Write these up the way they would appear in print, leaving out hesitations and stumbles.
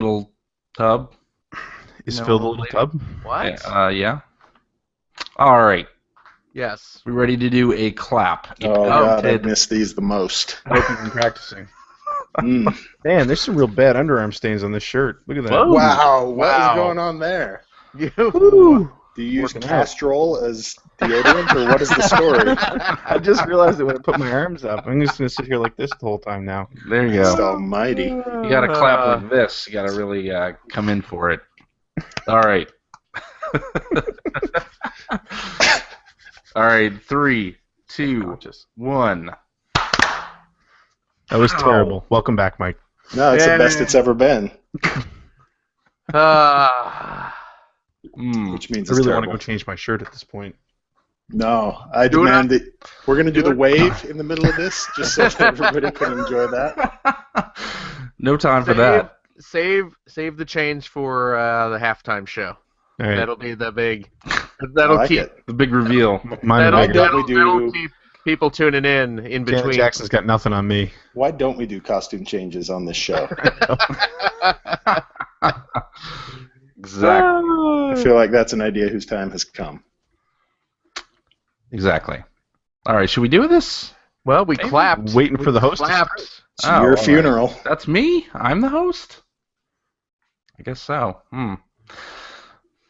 little tub. Is No, Phil the little tub? What? Yeah. All right. Yes. We ready to do a clap? A Oh God, I've patented- missed these the most. I hope you've been practicing. Mm. Man, there's some real bad underarm stains on this shirt. Look at that. Whoa. Wow, what is Wow. going on there? Woo. Do you use Working out. Castrol as deodorant, or what is the story? I just realized it when I put my arms up. I'm just going to sit here like this the whole time now. There you Christ go. almighty. You got to clap like this. You got to really come in for it. All right. All right. 3, 2, 1. That was terrible. Welcome back, Mike. No, it's Yeah. the best it's ever been, Mm. which means I it's really want to terrible. go change my shirt at this point. No, I Do it demand that we're going to do do the it. wave in the middle of this, just so that everybody can enjoy that. No time for that. Save the change for the halftime show. All right. That'll be the big. I That'll like keep. it. The big reveal. Mine are That'll, Why bigger. don't we that'll do- keep people tuning in Janet between. Jackson's got nothing on me. Why don't we do costume changes on this show? Exactly. I feel like that's an idea whose time has come. Exactly. All right. Should we do this? Well, we clapped. Waiting for the host to Clapped. It's Oh, all your right. funeral. That's me? I'm the host? I guess so.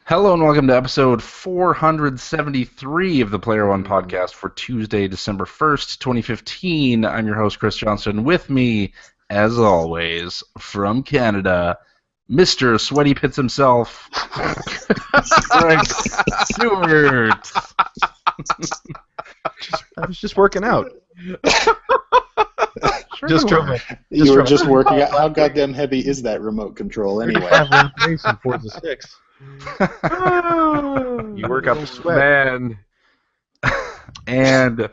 Hello and welcome to episode 473 of the Player One podcast for Tuesday, December 1st, 2015. I'm your host, Chris Johnston. With me, as always, from Canada, Mr. Sweaty Pits himself, Greg Stewart. I was just working out. Just drove it. You were from- just working out. How goddamn heavy is that remote control anyway? race in Forza 6. You work up a sweat. Man. And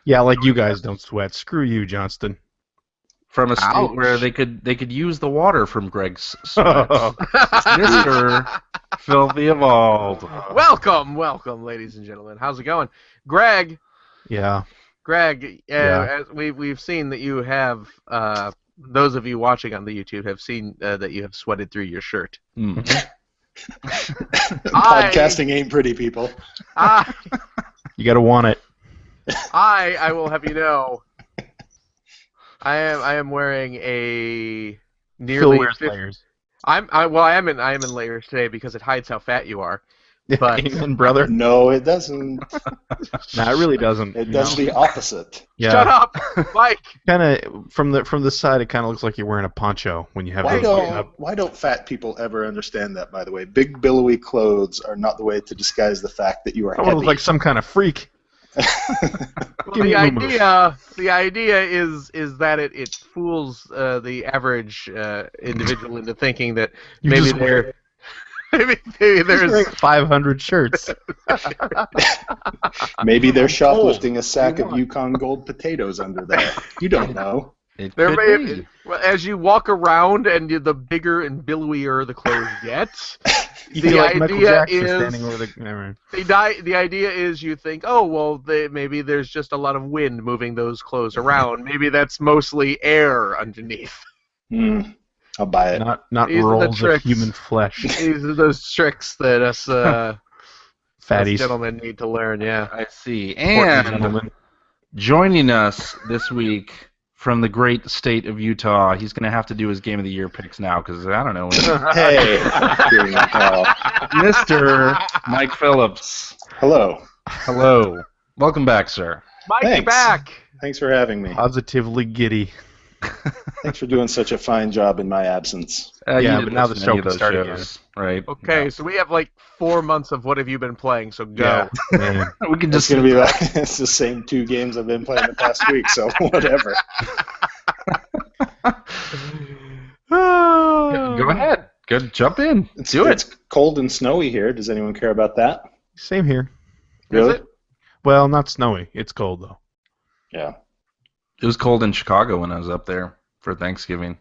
Yeah, like you guys don't sweat. Screw you, Johnston. from a state Ouch. where they could use the water from Greg's sweat, Mr. Filthy Evolved. welcome, ladies and gentlemen. How's it going, Greg? Yeah. Greg, Yeah. as we've seen that you have, those of you watching on the YouTube have seen that you have sweated through your shirt. Podcasting ain't pretty, people. I You gotta want it. I will have you know, I am wearing a Phil nearly. wears layers. I am in layers today because it hides how fat you are. But Amen, brother. No, it doesn't. Nah, it really doesn't. It does the opposite. Yeah. shut up, Mike. Kind of from the side, it kind of looks like you're wearing a poncho when you have Why those buttoned up. why don't fat people ever understand that, by the way? Big, billowy clothes are not the way to disguise the fact that you are I want to heavy. look like some kind of freak. Well, Give me the idea is that it fools the average individual into thinking that You're maybe just there maybe He's wearing there's 500 shirts. Maybe they're Gold. shoplifting a sack You of want. Yukon Gold potatoes under there. You don't know. It there could may be. well, as you walk around and the bigger and billowier the clothes get, You The feel like Michael idea Jackson is- standing over the. Never mind. the idea is you think, oh well, maybe there's just a lot of wind moving those clothes around. Maybe that's mostly air underneath. I'll buy it. Not These are the rolls of tricks. human flesh. These are those tricks that us Fatties. gentlemen need to learn. Yeah. I see. Portly And gentlemen. joining us this week from the great state of Utah, he's going to have to do his Game of the Year picks now because I don't know. Hey, hearing hell. Mr. Mike Phillips. Hello. Hello. Welcome back, sir. Mikey Thanks. back. Thanks for having me. Positively giddy. Thanks for doing such a fine job in my absence. You Yeah, didn't but now the listen to show any of can those start shows, right? Okay, so we have like 4 months of what have you been playing? So go. Yeah. Man. We can It's just going to be like it's the same 2 games I've been playing the past week, so whatever. go ahead. Go jump in. Do it. It's cold and snowy here. Does anyone care about that? Same here. Really? Is it? Well, not snowy. It's cold though. Yeah. It was cold in Chicago when I was up there for Thanksgiving.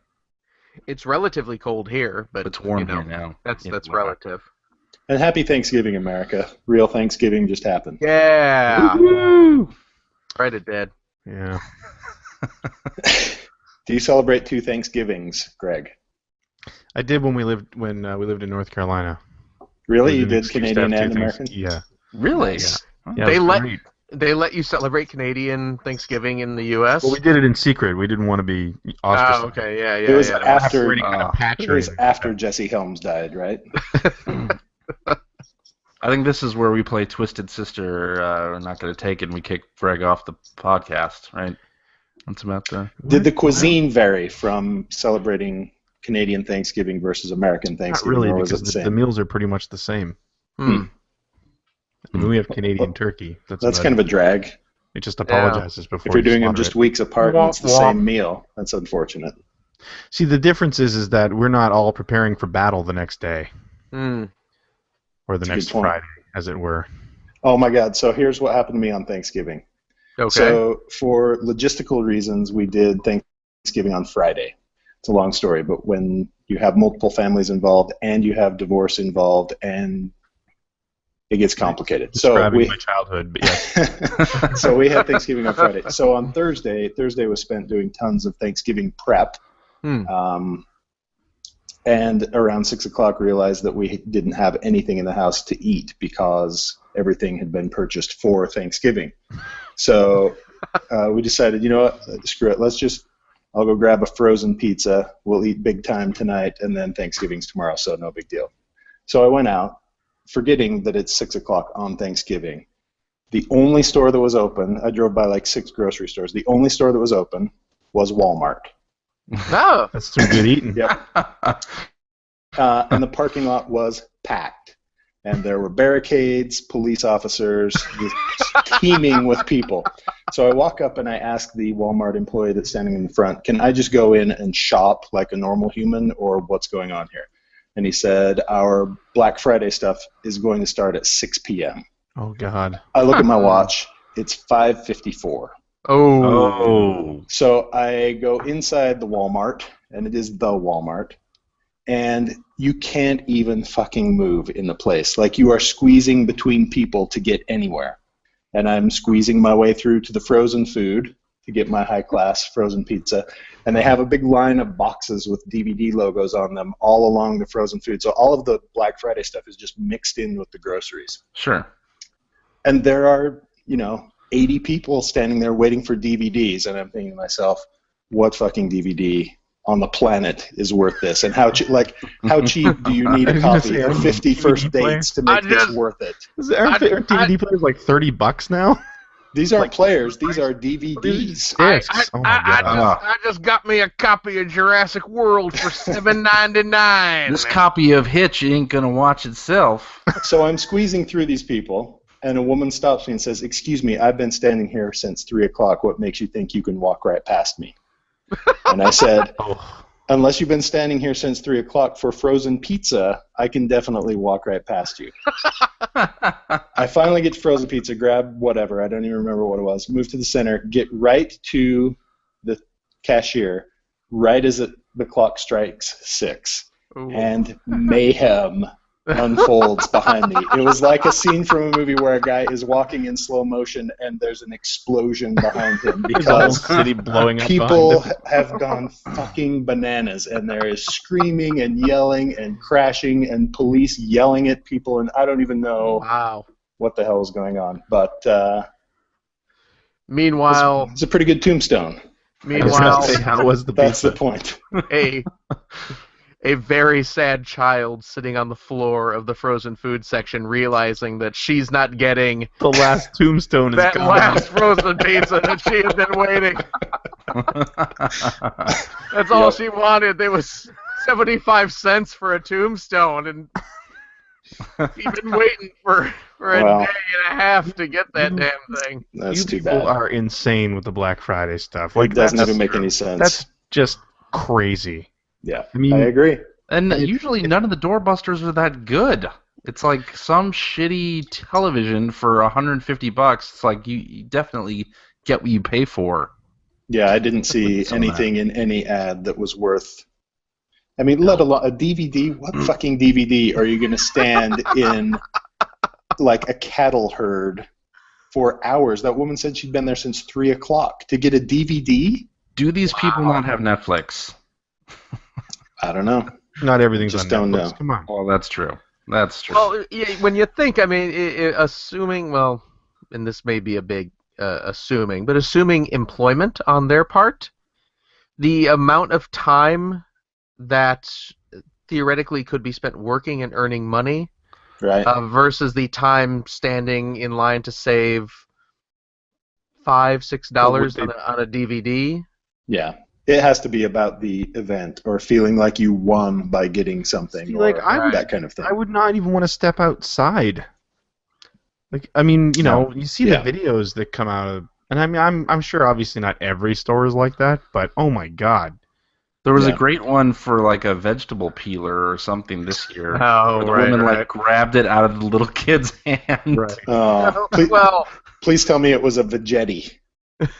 It's relatively cold here, but It's warm you know, here now. That's Yeah, that's wow. relative. And happy Thanksgiving, America. Real Thanksgiving just happened. Yeah. Woo! Right, it did. Yeah. Do you celebrate 2 Thanksgivings, Greg? I did when we lived in North Carolina. Really? It You was an did excuse to have Canadian two and things. American? Yeah. Really? Nice. Oh, Yeah, They it was let- great. They let you celebrate Canadian Thanksgiving in the U.S. Well, we did it in secret. We didn't want to be ostracized. Oh, okay, yeah. It was yeah. after- For any kind of patch It or was anything. after Jesse Helms died, right? I think this is where we play Twisted Sister. We're not going to take it, and we kick Greg off the podcast, right? That's about the. Did the cuisine vary from celebrating Canadian Thanksgiving versus American Not Thanksgiving, really, or was it because the the same? meals are pretty much the same. Hmm. I mean, we have Canadian turkey. That's kind of a drag. It just apologizes before. If you're you doing them slaughter just it. weeks apart and it's the Womp womp. same meal, that's unfortunate. See, the difference is that we're not all preparing for battle the next day Hmm. or the That's a next good point. Friday, as it were. Oh my God! So here's what happened to me on Thanksgiving. Okay. So for logistical reasons, we did Thanksgiving on Friday. It's a long story, but when you have multiple families involved and you have divorce involved, and it gets complicated. So Describing my childhood, but yes. so we had Thanksgiving on Friday. So on Thursday was spent doing tons of Thanksgiving prep. Hmm. And around 6 o'clock realized that we didn't have anything in the house to eat because everything had been purchased for Thanksgiving. So we decided, you know what, screw it. I'll go grab a frozen pizza. We'll eat big time tonight, and then Thanksgiving's tomorrow, so no big deal. So I went out, forgetting that it's 6 o'clock on Thanksgiving. The only store that was open, I drove by like 6 grocery stores. The only store that was open was Walmart. No. That's some good eating. Yep. And the parking lot was packed. And there were barricades, police officers, just teeming with people. So I walk up and I ask the Walmart employee that's standing in the front, can I just go in and shop like a normal human, or what's going on here? And he said, our Black Friday stuff is going to start at 6 p.m. Oh, God. I look at my watch. It's 5:54. Oh. Oh. So I go inside the Walmart, and it is the Walmart, and you can't even fucking move in the place. Like, you are squeezing between people to get anywhere. And I'm squeezing my way through to the frozen food to get my high-class frozen pizza. And they have a big line of boxes with DVD logos on them all along the frozen food. So all of the Black Friday stuff is just mixed in with the groceries. Sure. And there are, 80 people standing there waiting for DVDs, and I'm thinking to myself, what fucking DVD on the planet is worth this? And how cheap do you need I a was gonna copy say, of aren't 50 First DVD players? Dates to make this worth it? Aren't DVD players like $30 now? These aren't players; these are DVDs. Discs. Oh, my God. I just got me a copy of Jurassic World for $7.99. This copy of Hitch ain't gonna watch itself. So I'm squeezing through these people, and a woman stops me and says, "Excuse me, I've been standing here since 3 o'clock. What makes you think you can walk right past me?" And I said, Oh. "Unless you've been standing here since 3 o'clock for frozen pizza, I can definitely walk right past you." I finally get to frozen pizza, grab whatever, I don't even remember what it was, move to the center, get right to the cashier, right as the clock strikes 6, Ooh. and mayhem unfolds behind me. It was like a scene from a movie where a guy is walking in slow motion and there's an explosion behind him There's a whole because city blowing up people behind them. have gone fucking bananas, and there is screaming and yelling and crashing and police yelling at people, and I don't even know Wow. what the hell is going on. But Meanwhile, it's a pretty good tombstone. I was gonna meanwhile, say, how was the That's pizza? the point. a very sad child sitting on the floor of the frozen food section, realizing that she's not getting The last tombstone is that gone. last frozen pizza that she had been waiting. That's all Yep. she wanted. There was 75 cents for a tombstone, and she'd been waiting for a Well. day and a half to get that damn thing. That's You too people bad. are insane with the Black Friday stuff. It Like doesn't that's, even make any sense. that's just crazy. Yeah, I mean- I agree. And usually none of the doorbusters are that good. It's like some shitty television for $150. It's like you definitely get what you pay for. Yeah, I didn't see Some of that. anything in any ad that was worth. I mean, let alone a DVD. What fucking DVD are you going to stand in like a cattle herd for hours? That woman said she'd been there since 3 o'clock to get a DVD. Do these people not have Netflix? I don't know. Not everything's Just on don't Netflix. know. Come on. Well, that's true. That's true. Well, yeah, when you think, I mean, assuming, well, and this may be a big assuming, but assuming employment on their part, the amount of time that theoretically could be spent working and earning money Right. versus the time standing in line to save $5-6 on a DVD. Yeah. It has to be about the event or feeling like you won by getting something. See, or like, I would- that kind of thing. I would not even want to step outside. Like, I mean, you know, you see the Yeah. videos that come out of, and I mean, I'm sure obviously not every store is like that, but oh my god. There was a Yeah. great one for like a vegetable peeler or something this year. Oh, where the right, woman right. like grabbed it out of the little kid's hand. Oh, please, Well, please tell me it was a Vegetti.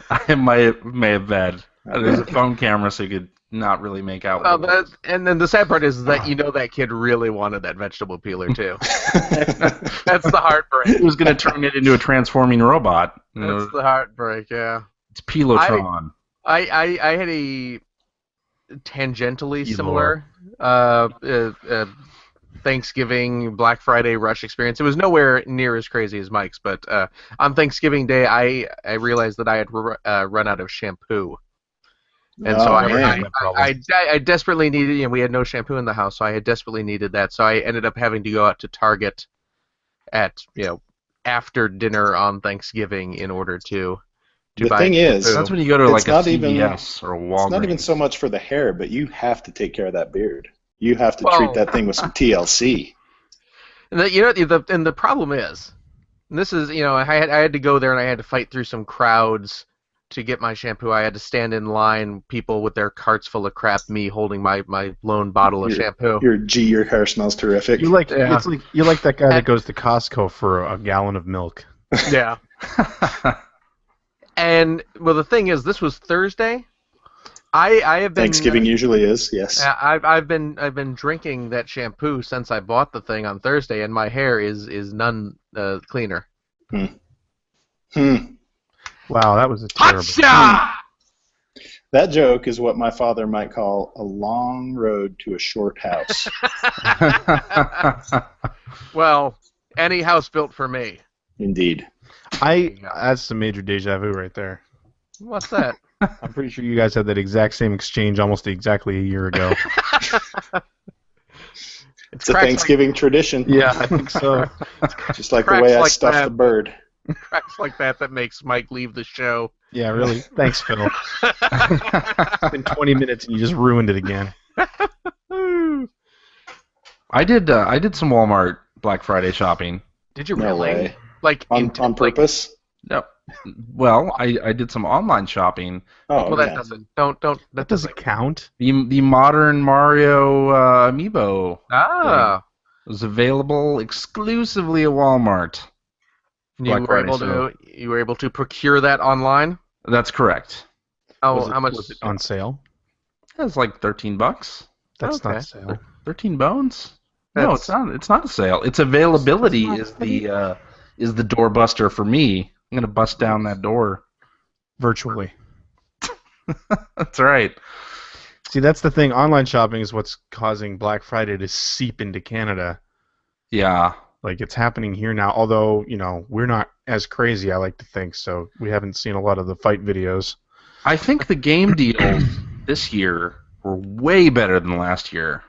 I may have been. There's a phone camera, so you could not really make out. well, what it was. and then the sad part is that you know that kid really wanted that vegetable peeler too. That's the heartbreak. He was going to turn it into a transforming robot. You know, That's the heartbreak. Yeah. it's Pelotron. I had a tangentially You similar Thanksgiving Black Friday rush experience. It was nowhere near as crazy as Mike's, but on Thanksgiving Day, I realized that I had run out of shampoo, and so Oh, I man. I desperately needed. You know, we had no shampoo in the house, so I had desperately needed that. So I ended up having to go out to Target at after dinner on Thanksgiving in order to The buy thing is, shampoo. That's when you go to It's like a not even- CVS or a Walgreens. it's not even so much for the hair, but you have to take care of that beard. You have to Well- treat that thing with some TLC. And the problem is, and this is I had to go there and I had to fight through some crowds to get my shampoo. I had to stand in line, people with their carts full of crap, me holding my lone bottle of shampoo. Your hair smells terrific. You like Yeah. it's like you're like that guy that goes to Costco for a gallon of milk. Yeah. And well, the thing is, this was Thursday. I have been Thanksgiving usually is, yes. I've been drinking that shampoo since I bought the thing on Thursday, and my hair is none cleaner. Wow, that was a terrible. That joke is what my father might call a long road to a short house. Well, any house built for me. Indeed. That's some major deja vu right there. What's that? I'm pretty sure you guys had that exact same exchange almost exactly a year ago. It's a cracks Thanksgiving tradition. Yeah, I think so. Just like the cracks way I like stuffed that. the bird. Cracks like that makes Mike leave the show. Yeah, really. Thanks, Phil. It's been 20 minutes and you just ruined it again. I did some Walmart Black Friday shopping. Did you No really? way. Like On purpose? No, well, I did some online shopping. Oh, Well, okay. that doesn't. Don't. That doesn't count. The modern Mario amiibo Ah. was available exclusively at Walmart. You were able to procure that online. That's correct. How much? Was it on sale? That's like $13. That's Okay. not sale. 13 bones? No, That's- it's not. It's not a sale. It's availability is the doorbuster for me. I'm gonna bust down that door. Virtually. That's right. See, that's the thing. Online shopping is what's causing Black Friday to seep into Canada. Yeah. Like, it's happening here now, although, we're not as crazy, I like to think, so we haven't seen a lot of the fight videos. I think the game deals this year were way better than last year.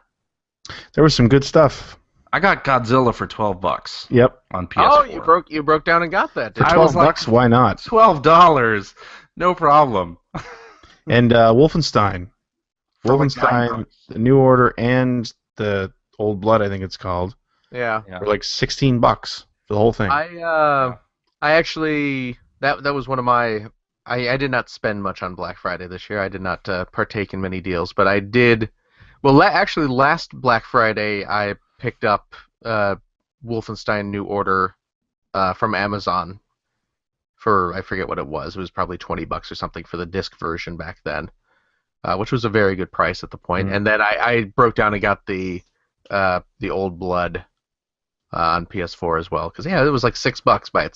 There was some good stuff. I got Godzilla for $12 Yep. on PS4. Oh, you broke down and got that. For Didn't I you? was $12, like- why not? $12, no problem. And Wolfenstein. For like Wolfenstein, $9. the New Order, and the Old Blood, I think it's called, Yeah. Yeah. were like $16 for the whole thing. I actually that was one of my. I did not spend much on Black Friday this year. I did not partake in many deals, but I did. Well, actually, last Black Friday I picked up Wolfenstein New Order from Amazon for I forget what it was. It was probably $20 or something for the disc version back then, which was a very good price at the point. Mm. And then I broke down and got the Old Blood on PS4 as well, because it was like $6 by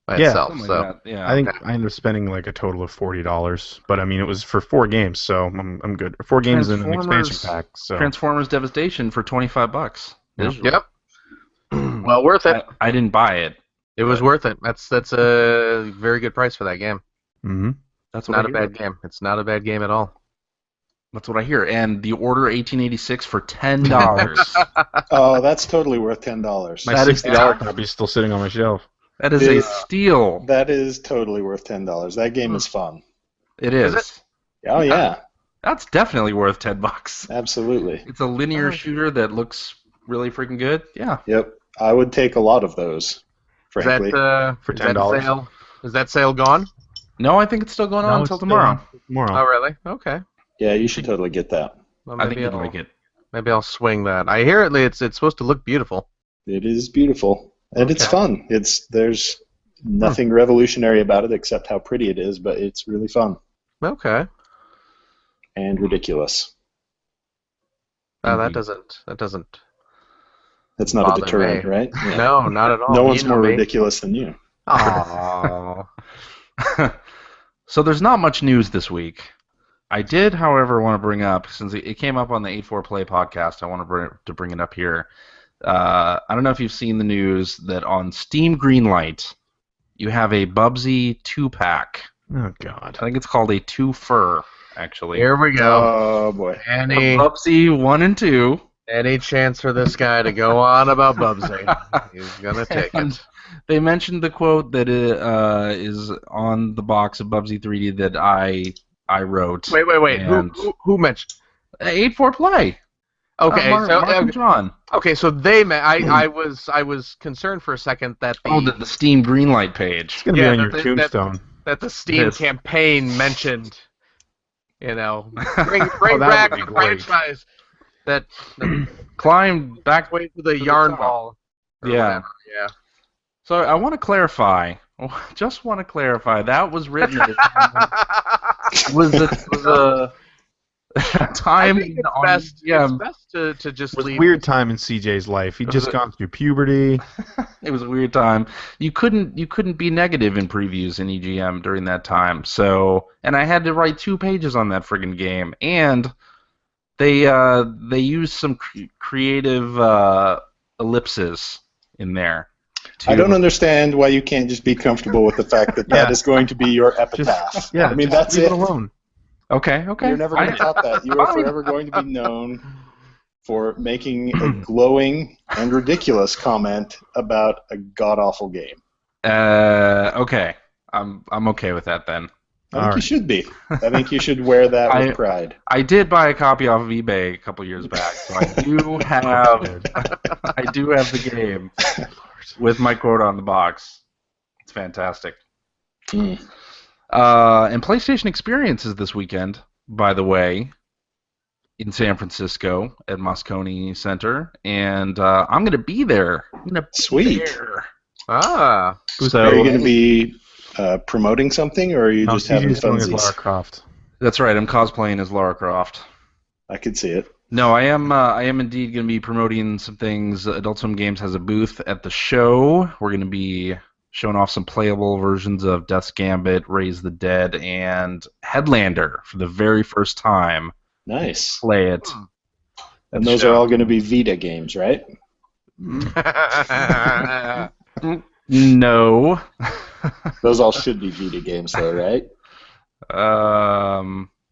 by Yeah, itself. Something So like that. Yeah. I think I ended up spending like a total of $40, but I mean it was for 4 games, so I'm good. 4 games and an expansion pack. So Transformers Devastation for $25. Yeah. Digitally. yep, well worth it. I didn't buy it. It was worth it. That's a very good price for that game. hmm That's It's what not I a hear. bad game. It's not a bad game at all. That's what I hear. And the Order 1886 for $10. Oh, that's totally worth $10. my That is $60 copy is still sitting on my shelf. That is a steal. That is totally worth $10. That game is fun. It Is is. it? Oh yeah, That's definitely worth $10. absolutely. It's a linear shooter that looks really freaking good. Yeah. Yep, I would take a lot of those. Is Frankly, that For is that $10. sale? Is that sale gone? No, I think it's still going on No, until it's still tomorrow. on tomorrow. Oh, really? Okay. yeah, you should totally get that. Well, I think maybe you'd I'll like it. maybe I'll swing that. I hear it's supposed to look beautiful. It is beautiful and it's Okay. fun. There's nothing revolutionary about it except how pretty it is, but it's really fun Okay. and ridiculous. That Indeed. doesn't. That's not Bother a deterrent, me. right? Yeah. No, not at all. No You one's know more me. ridiculous than you. Aw. So there's not much news this week. I did, however, want to bring up, since it came up on the 8-4 Play podcast, I want to bring it up here. I don't know if you've seen the news that on Steam Greenlight, you have a Bubsy 2-pack. Oh God. I think it's called a 2-fur, actually. Here we go. Oh boy. Any Bubsy 1 and 2. any chance for this guy to go on about Bubsy? He's gonna take And it. they mentioned the quote that is on the box of Bubsy 3D that I wrote. Wait. And- Who mentioned? 8-4 Play. Okay, Mark and John. so they I was concerned for a second that The Steam Greenlight page. It's gonna Yeah, be on your that- tombstone. that the Steam Yes. campaign mentioned, bring that back would be the great. franchise that Climb back. way to the the yarn top. ball. or Yeah. whatever, yeah. So I want to clarify. Just want to clarify. That was written at a time. was a time I think it's on best. yeah, It's best to just It was a leave. weird time in CJ's life. He'd just gone through puberty. it was a weird time. You couldn't be negative in previews in EGM during that time. So, and I had to write 2 pages on that friggin' game, and they used some creative ellipses in there. I don't understand why you can't just be comfortable with the fact that that Yeah. is going to be your epitaph. Yeah, I mean, just that's leave it. it alone. Okay. You're never going to top that. You are forever going to be known for making a glowing and ridiculous comment about a god-awful game. Okay. I'm okay with that then. I think All you right. should be. I think you should wear that with pride. I did buy a copy off of eBay a couple years back, so I do have the game with my quote on the box. It's fantastic. Mm. And PlayStation Experience is this weekend, by the way, in San Francisco at Moscone Center, and I'm going to be there. I'm gonna be Sweet. there. Ah, So Are you going to be promoting something, or are you No, just having CJ's doing his funsies? Lara Croft. that's right. I'm cosplaying as Lara Croft. I could see it. No, I am indeed going to be promoting some things. Adult Swim Games has a booth at the show. We're going to be showing off some playable versions of Death's Gambit, Raise the Dead, and Headlander for the very first time. Nice. Play it. And those are all going to be Vita games, right? No. Those all should be Vita games, though, right?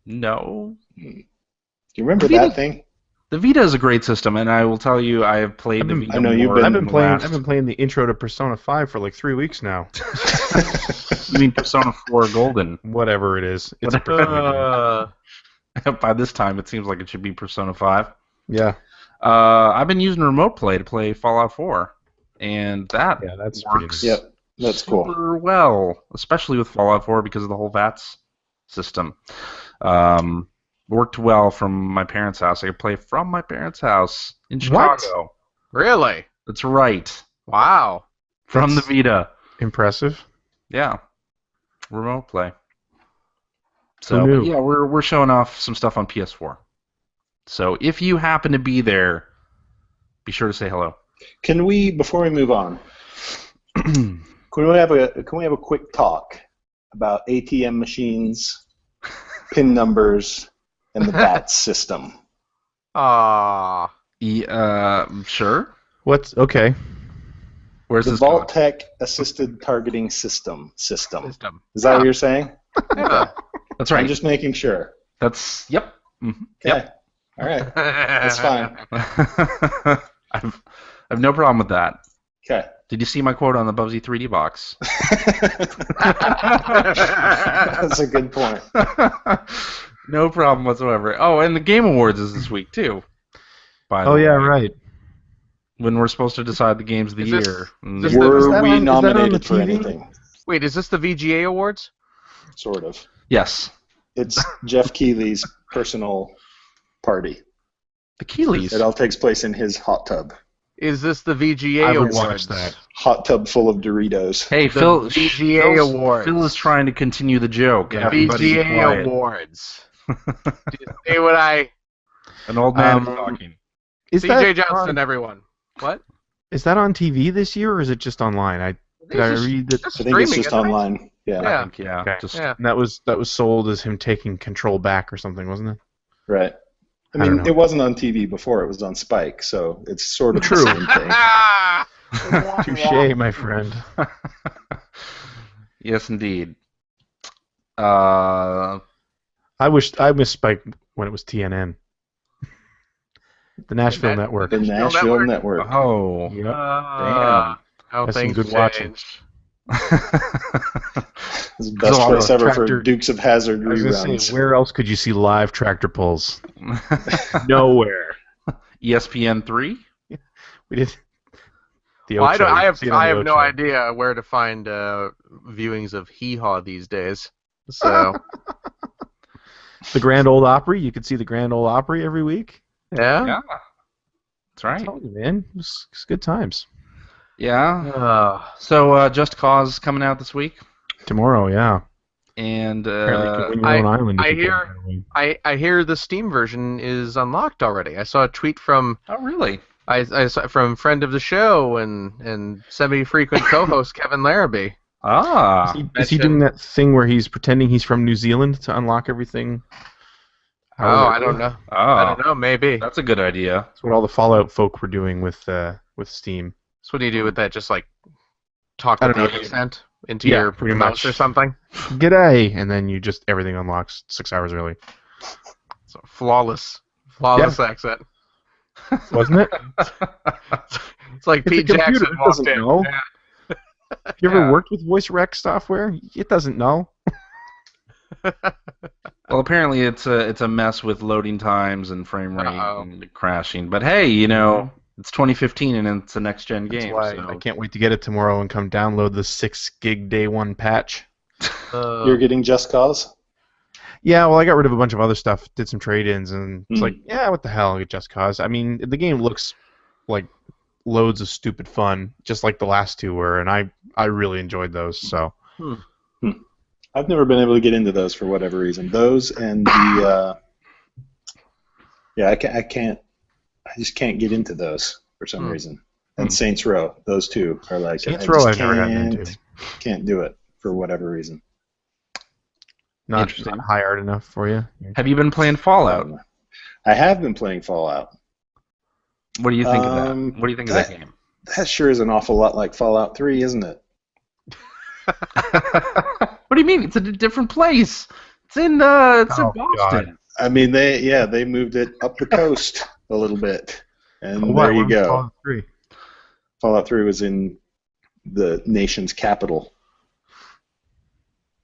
No. Do you remember Vita- that thing? The Vita is a great system, and I will tell you, I have played the Vita I know you've more been- I've than been the playing. last- I've been playing the intro to Persona 5 for like 3 weeks now. You mean Persona 4 Golden? Whatever it is, it's a Persona game. By this time, it seems like it should be Persona 5. Yeah, I've been using Remote Play to play Fallout 4, and that yeah, that's pretty works neat. Yep, that's cool. super well, especially with Fallout 4 because of the whole VATS system. Worked well from my parents' house. I could play from my parents' house in Chicago. really? That's right. Wow. From the Vita. Impressive. Yeah. Remote Play. Who So, knew? but yeah, we're showing off some stuff on PS4. So if you happen to be there, be sure to say hello. Can we, before we move on, Can we have a quick talk about ATM machines, PIN numbers, and the BATS system? Sure. What's okay? Where's The this going? Vault-Tec assisted targeting system. Is that Yeah. what you're saying? Yeah. That's I'm right. just making sure. That's yep. Mhm. Okay. Yep. All right. That's fine. I've no problem with that. Okay. Did you see my quote on the Bubsy 3D box? That's a good point. No problem whatsoever. Oh, and the Game Awards is this week too. By the Oh yeah, way, right. when we're supposed to decide the games of the Is this- year. Mm, is this Were Is that we on- is that on the nominated for TV? anything? Wait, is this the VGA Awards? Sort of. yes, It's Jeff Keighley's personal party. the Keeleys. It all takes place in his hot tub. Is this the VGA I would Awards? watch that. Hot tub full of Doritos. Hey, The Phil. VGA Awards. Phil is trying to continue the joke. Yeah. Everybody be VGA quiet. Awards. Do you say what An old man is Um, talking. Is CJ that Johnston, on, everyone. What? is that on TV this year, or is it just online? Did I read that? I think it's just isn't it? online. Yeah. Yeah. I think, yeah. Okay. Just, Yeah. That was sold as him taking control back or something, wasn't it? Right. I I don't mean, know. it wasn't on TV before. It was on Spike, so it's sort of True. the same thing. Touche, my friend. yes, indeed. Uh, I miss Spike when it was TNN. The Nashville Network. The Nashville Network. oh. Yep. How That's some things good watching. change. It's the best So, place ever for Tractor- Dukes of Hazzard I was gonna reruns. say, where else could you see live tractor pulls? Nowhere. ESPN 3? We did. The Well, Ocho. I You can see it on have the no Ocho. idea where to find viewings of Hee Haw these days. So The Grand Ole Opry. You could see the Grand Ole Opry every week. yeah. Yeah. That's I right. told you, man. It's good times. Yeah. So, Just Cause coming out this week. Tomorrow, yeah. And Apparently, you can win your own island. If I you play hear- Halloween. I hear the Steam version is unlocked already. I saw a tweet from oh, really? I saw from friend of the show and semi-frequent co-host Kevin Larrabee. Ah. Is he doing that thing where he's pretending he's from New Zealand to unlock everything? Oh, I don't know. Oh. I don't know. Maybe That's a good idea. That's what all the Fallout folk were doing with Steam. that's what do you do with that? Just like talk I with don't the know. accent into Yeah, your pretty mouse much. or something. G'day, and then you just everything unlocks 6 hours early, So flawless accent. wasn't it? It's like It's a Pete computer, Jackson it walked doesn't in. know. Yeah. Have you ever Yeah. worked with voice rec software? It doesn't know. Well, apparently it's a mess with loading times and frame rate Uh-oh. and crashing. But hey, it's 2015 and it's a next gen That's game. why so. I can't wait to get it tomorrow and come download the 6 gig day one patch. You're getting Just Cause? Yeah, well, I got rid of a bunch of other stuff, did some trade-ins, and it's Hmm. like, yeah, what the hell, I'll get Just Cause. I mean, the game looks like loads of stupid fun, just like the last two were, and I really enjoyed those. So I've never been able to get into those for whatever reason. Those and the I just can't get into those for some reason. And Saints Row, those two are like Saints I Row, just I've never gotten into. Can't do it for whatever reason. Not Interesting. high art enough for you. Have you been playing Fallout? I have been playing Fallout. What do you think of that? Um, What do you think of that game? That sure is an awful lot like Fallout 3, isn't it? What do you mean? It's in a different place. It's in Oh, Boston. I mean, they moved it up the coast a little bit, and Oh, there you wow, go. Fallout 3. Fallout 3 was in the nation's capital.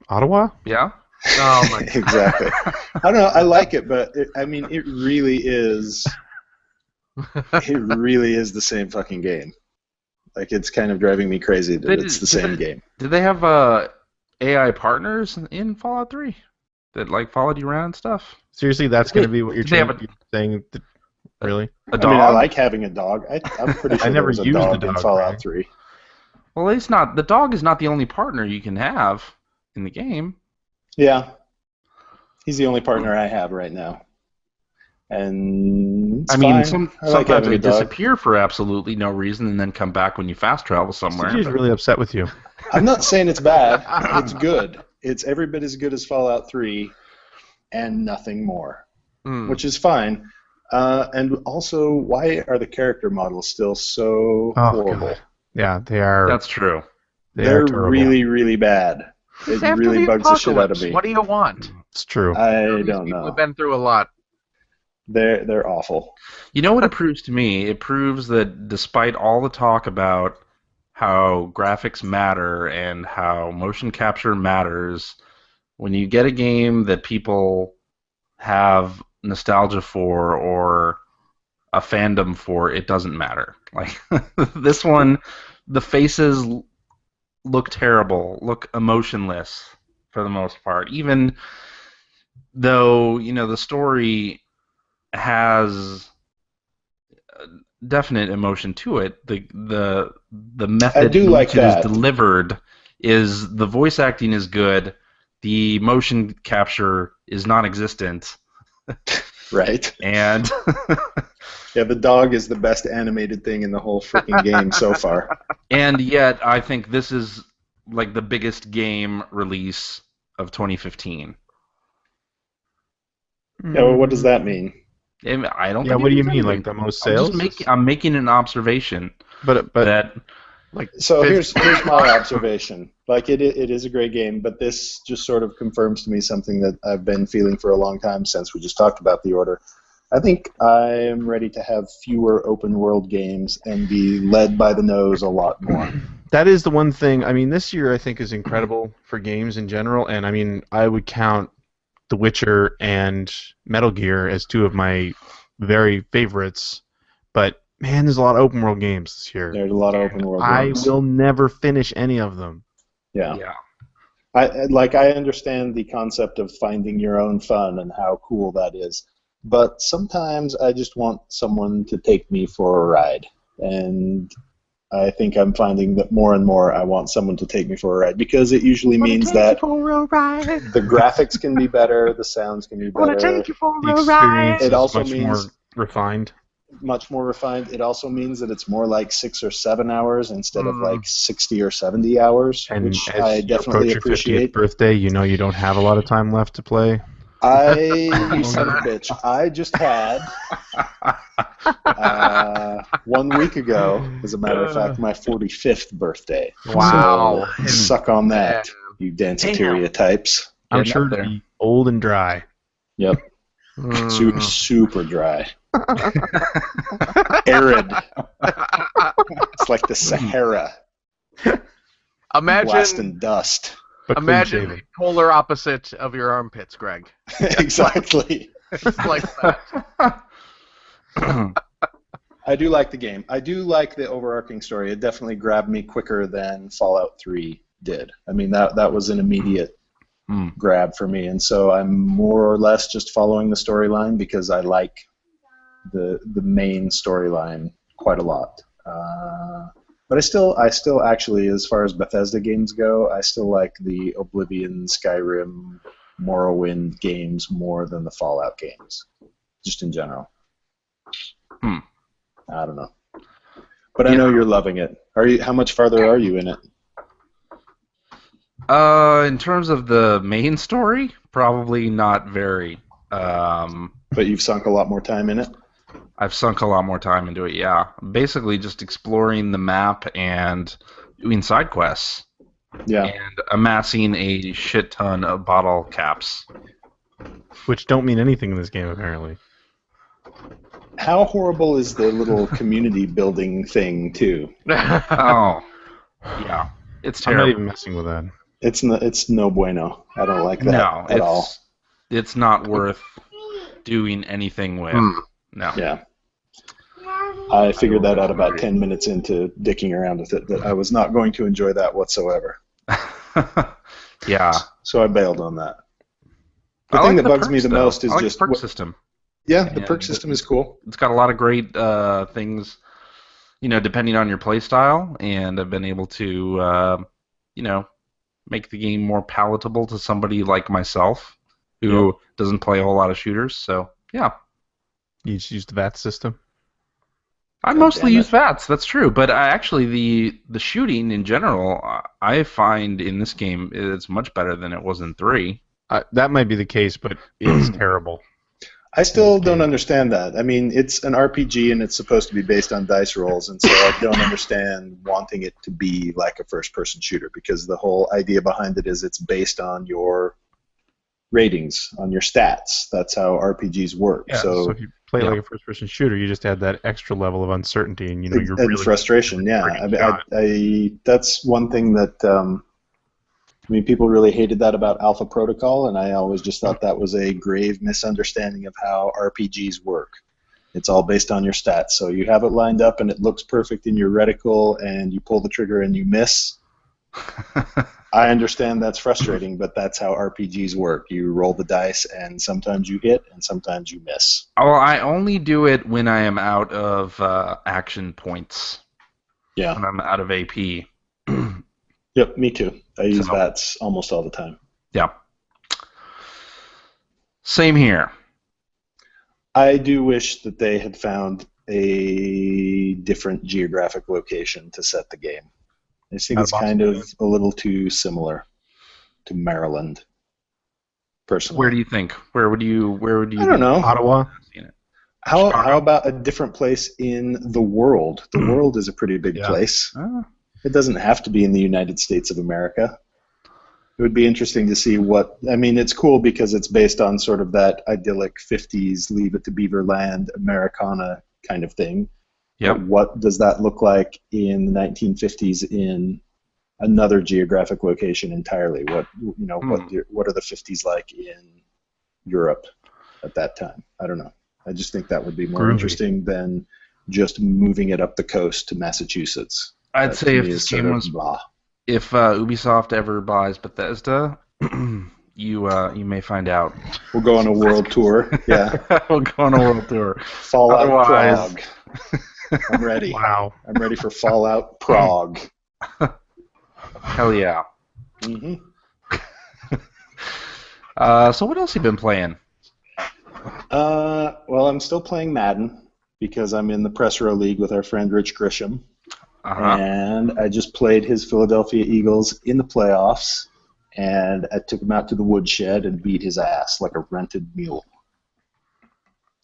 Ottawa? Yeah. Oh my! Exactly. I don't know. I like it, but it really is. It really is the same fucking game. Like, it's kind of driving me crazy that it's the same game. Did they have AI partners in Fallout 3 that like followed you around and stuff? Seriously, that's going to be what you're Did they have saying? That, really? A dog? I mean, I like having a dog. I'm pretty sure I never there was a used the dog in dog, Fallout right? 3. Well, it's not. The dog is not the only partner you can have in the game. Yeah. He's the only partner I have right now. and it's I mean, fine. I like sometimes having they a dog. disappear for absolutely no reason and then come back when you fast travel somewhere. Steve's really upset with you. I'm not saying it's bad. It's good. It's every bit as good as Fallout 3 and nothing more, which is fine. And also, why are the character models still so horrible? God. Yeah, they are. That's true. They're are terrible. really, really bad. It's It after really the bugs the shit out of apocalypse. me. What do you want? It's true. I These don't people know. have been through a lot. They're awful. You know what it proves to me? It proves that despite all the talk about how graphics matter and how motion capture matters, when you get a game that people have nostalgia for or a fandom for, it doesn't matter. Like this one, the faces look terrible, look emotionless for the most part. Even though, the story has definite emotion to it, the method do in like which it is that. delivered is the voice acting is good, the motion capture is non-existent, Right? and Yeah, the dog is the best animated thing in the whole freaking game so far. and yet I think this is like the biggest game release of 2015. Yeah, well, what does that mean? And I don't. Yeah, think what it do you means mean? anything. Like the most I'm sales? just I'm making an observation But that So here's my observation. Like it is a great game, but this just sort of confirms to me something that I've been feeling for a long time since we just talked about The Order. I think I'm ready to have fewer open world games and be led by the nose a lot more. that is the one thing. I mean, this year I think is incredible for games in general, and I mean, I would count The Witcher and Metal Gear as two of my very favorites. But man, there's a lot of open world games this year. There's a lot of open world I games. will never finish any of them. Yeah. yeah. I understand the concept of finding your own fun and how cool that is. But sometimes I just want someone to take me for a ride. And I think I'm finding that more and more I want someone to take me for a ride because it usually means that the graphics can be better, the sounds can be better. The experience It is also much means- more refined. Much more refined. It also means that it's more like 6 or 7 hours instead of like 60 or 70 hours, And which as I you definitely approach your 50th appreciate. birthday, you know you don't have a lot of time left to play. You son of a bitch. I just had 1 week ago, as a matter of fact, my 45th birthday. Wow. So, suck on that, you danceteria types. I'm Getting sure up to there. be old and dry. Yep. Super dry. Arid. It's like the Sahara. Blast Imagine and dust. But Imagine clean-shaven. the polar opposite of your armpits, Greg. Exactly. It's like that. I do like the game. I do like the overarching story. It definitely grabbed me quicker than Fallout 3 did. I mean, that was an immediate grab for me, and so I'm more or less just following the storyline because I like the main storyline quite a lot. But I still actually, as far as Bethesda games go, I still like the Oblivion, Skyrim, Morrowind games more than the Fallout games, just in general. I don't know. But I know you're loving it. How much farther are you in it? In terms of the main story, probably not very. But you've sunk a lot more time in it? I've sunk a lot more time into it, yeah. Basically just exploring the map and doing side quests. Yeah. And amassing a shit ton of bottle caps. Which don't mean anything in this game, apparently. How horrible is the little community building thing, too? Oh, yeah. It's I'm not terrible. even messing with that. It's no bueno. I don't like that No, at all. it's not worth doing anything with. No. Yeah. I figured that out about 10 minutes into dicking around with it, that I was not going to enjoy that whatsoever. Yeah. So I bailed on that. The I thing like that bugs perks, me the though. most is I like just... the perk system. Yeah, the And perk system is cool. It's got a lot of great things, depending on your play style, and I've been able to, make the game more palatable to somebody like myself who doesn't play a whole lot of shooters. So, yeah. You just use the VAT system. I God mostly damn use it. VATS. That's true, but actually the shooting in general, I find in this game it's much better than it was in 3. That might be the case, but it's terrible. I still this don't game. understand that. I mean, it's an RPG and it's supposed to be based on dice rolls, and so I don't understand wanting it to be like a first-person shooter because the whole idea behind it is it's based on your ratings, on your stats. That's how RPGs work. Yeah, so if you play Yeah. like a first-person shooter, you just add that extra level of uncertainty, and you're and really frustration, yeah. friggin' I, shot. I that's one thing that I mean, people really hated that about Alpha Protocol, and I always just thought that was a grave misunderstanding of how RPGs work. It's all based on your stats. So you have it lined up and it looks perfect in your reticle, and you pull the trigger and you miss. I understand that's frustrating, but that's how RPGs work. You roll the dice, and sometimes you hit, and sometimes you miss. Well, I only do it when I am out of action points. Yeah. When I'm out of AP. Yep, me too. I use So- VATS almost all the time. Yeah. Same here. I do wish that they had found a different geographic location to set the game. I just think Out it's of kind Boston. of a little too similar to Maryland, personally. Where do you think? Where would you? I don't know. Ottawa. Seen it? How about a different place in the world? The world is a pretty big Yeah. place. Oh, It doesn't have to be in the United States of America. It would be interesting to see what. I mean, it's cool because it's based on sort of that idyllic 50s Leave It to Beaverland Americana kind of thing. yep. But what does that look like in the 1950s in another geographic location entirely? What what are the 50s like in Europe at that time? I don't know. I just think that would be more Groovy. interesting than just moving it up the coast to Massachusetts. I'd That say to if me this is sort game of was, blah. if Ubisoft ever buys Bethesda, you may find out. We'll go on a world tour. Yeah, We'll go on a world tour. Fallout Otherwise- Prague. I'm ready. Wow. I'm ready for Fallout Prague. Hell yeah. hmm So what else you been playing? Well, I'm still playing Madden because I'm in the Press Row League with our friend Rich Grisham. Uh-huh. And I just played his Philadelphia Eagles in the playoffs, and I took him out to the woodshed and beat his ass like a rented mule.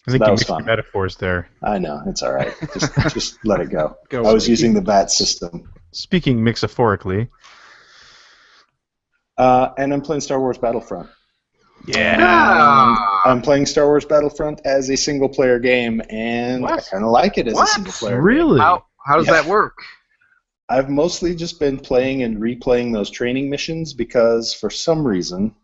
I think That you was mixed your fun. metaphors there. I know, it's all right. Just let it go. Go I was with it. using the bat system. Speaking mixaphorically. And I'm playing Star Wars Battlefront. Yeah. And I'm playing Star Wars Battlefront as a single-player game, and What? I kind of like it as What? a single-player game. Really? How does Yeah. that work? I've mostly just been playing and replaying those training missions because, for some reason,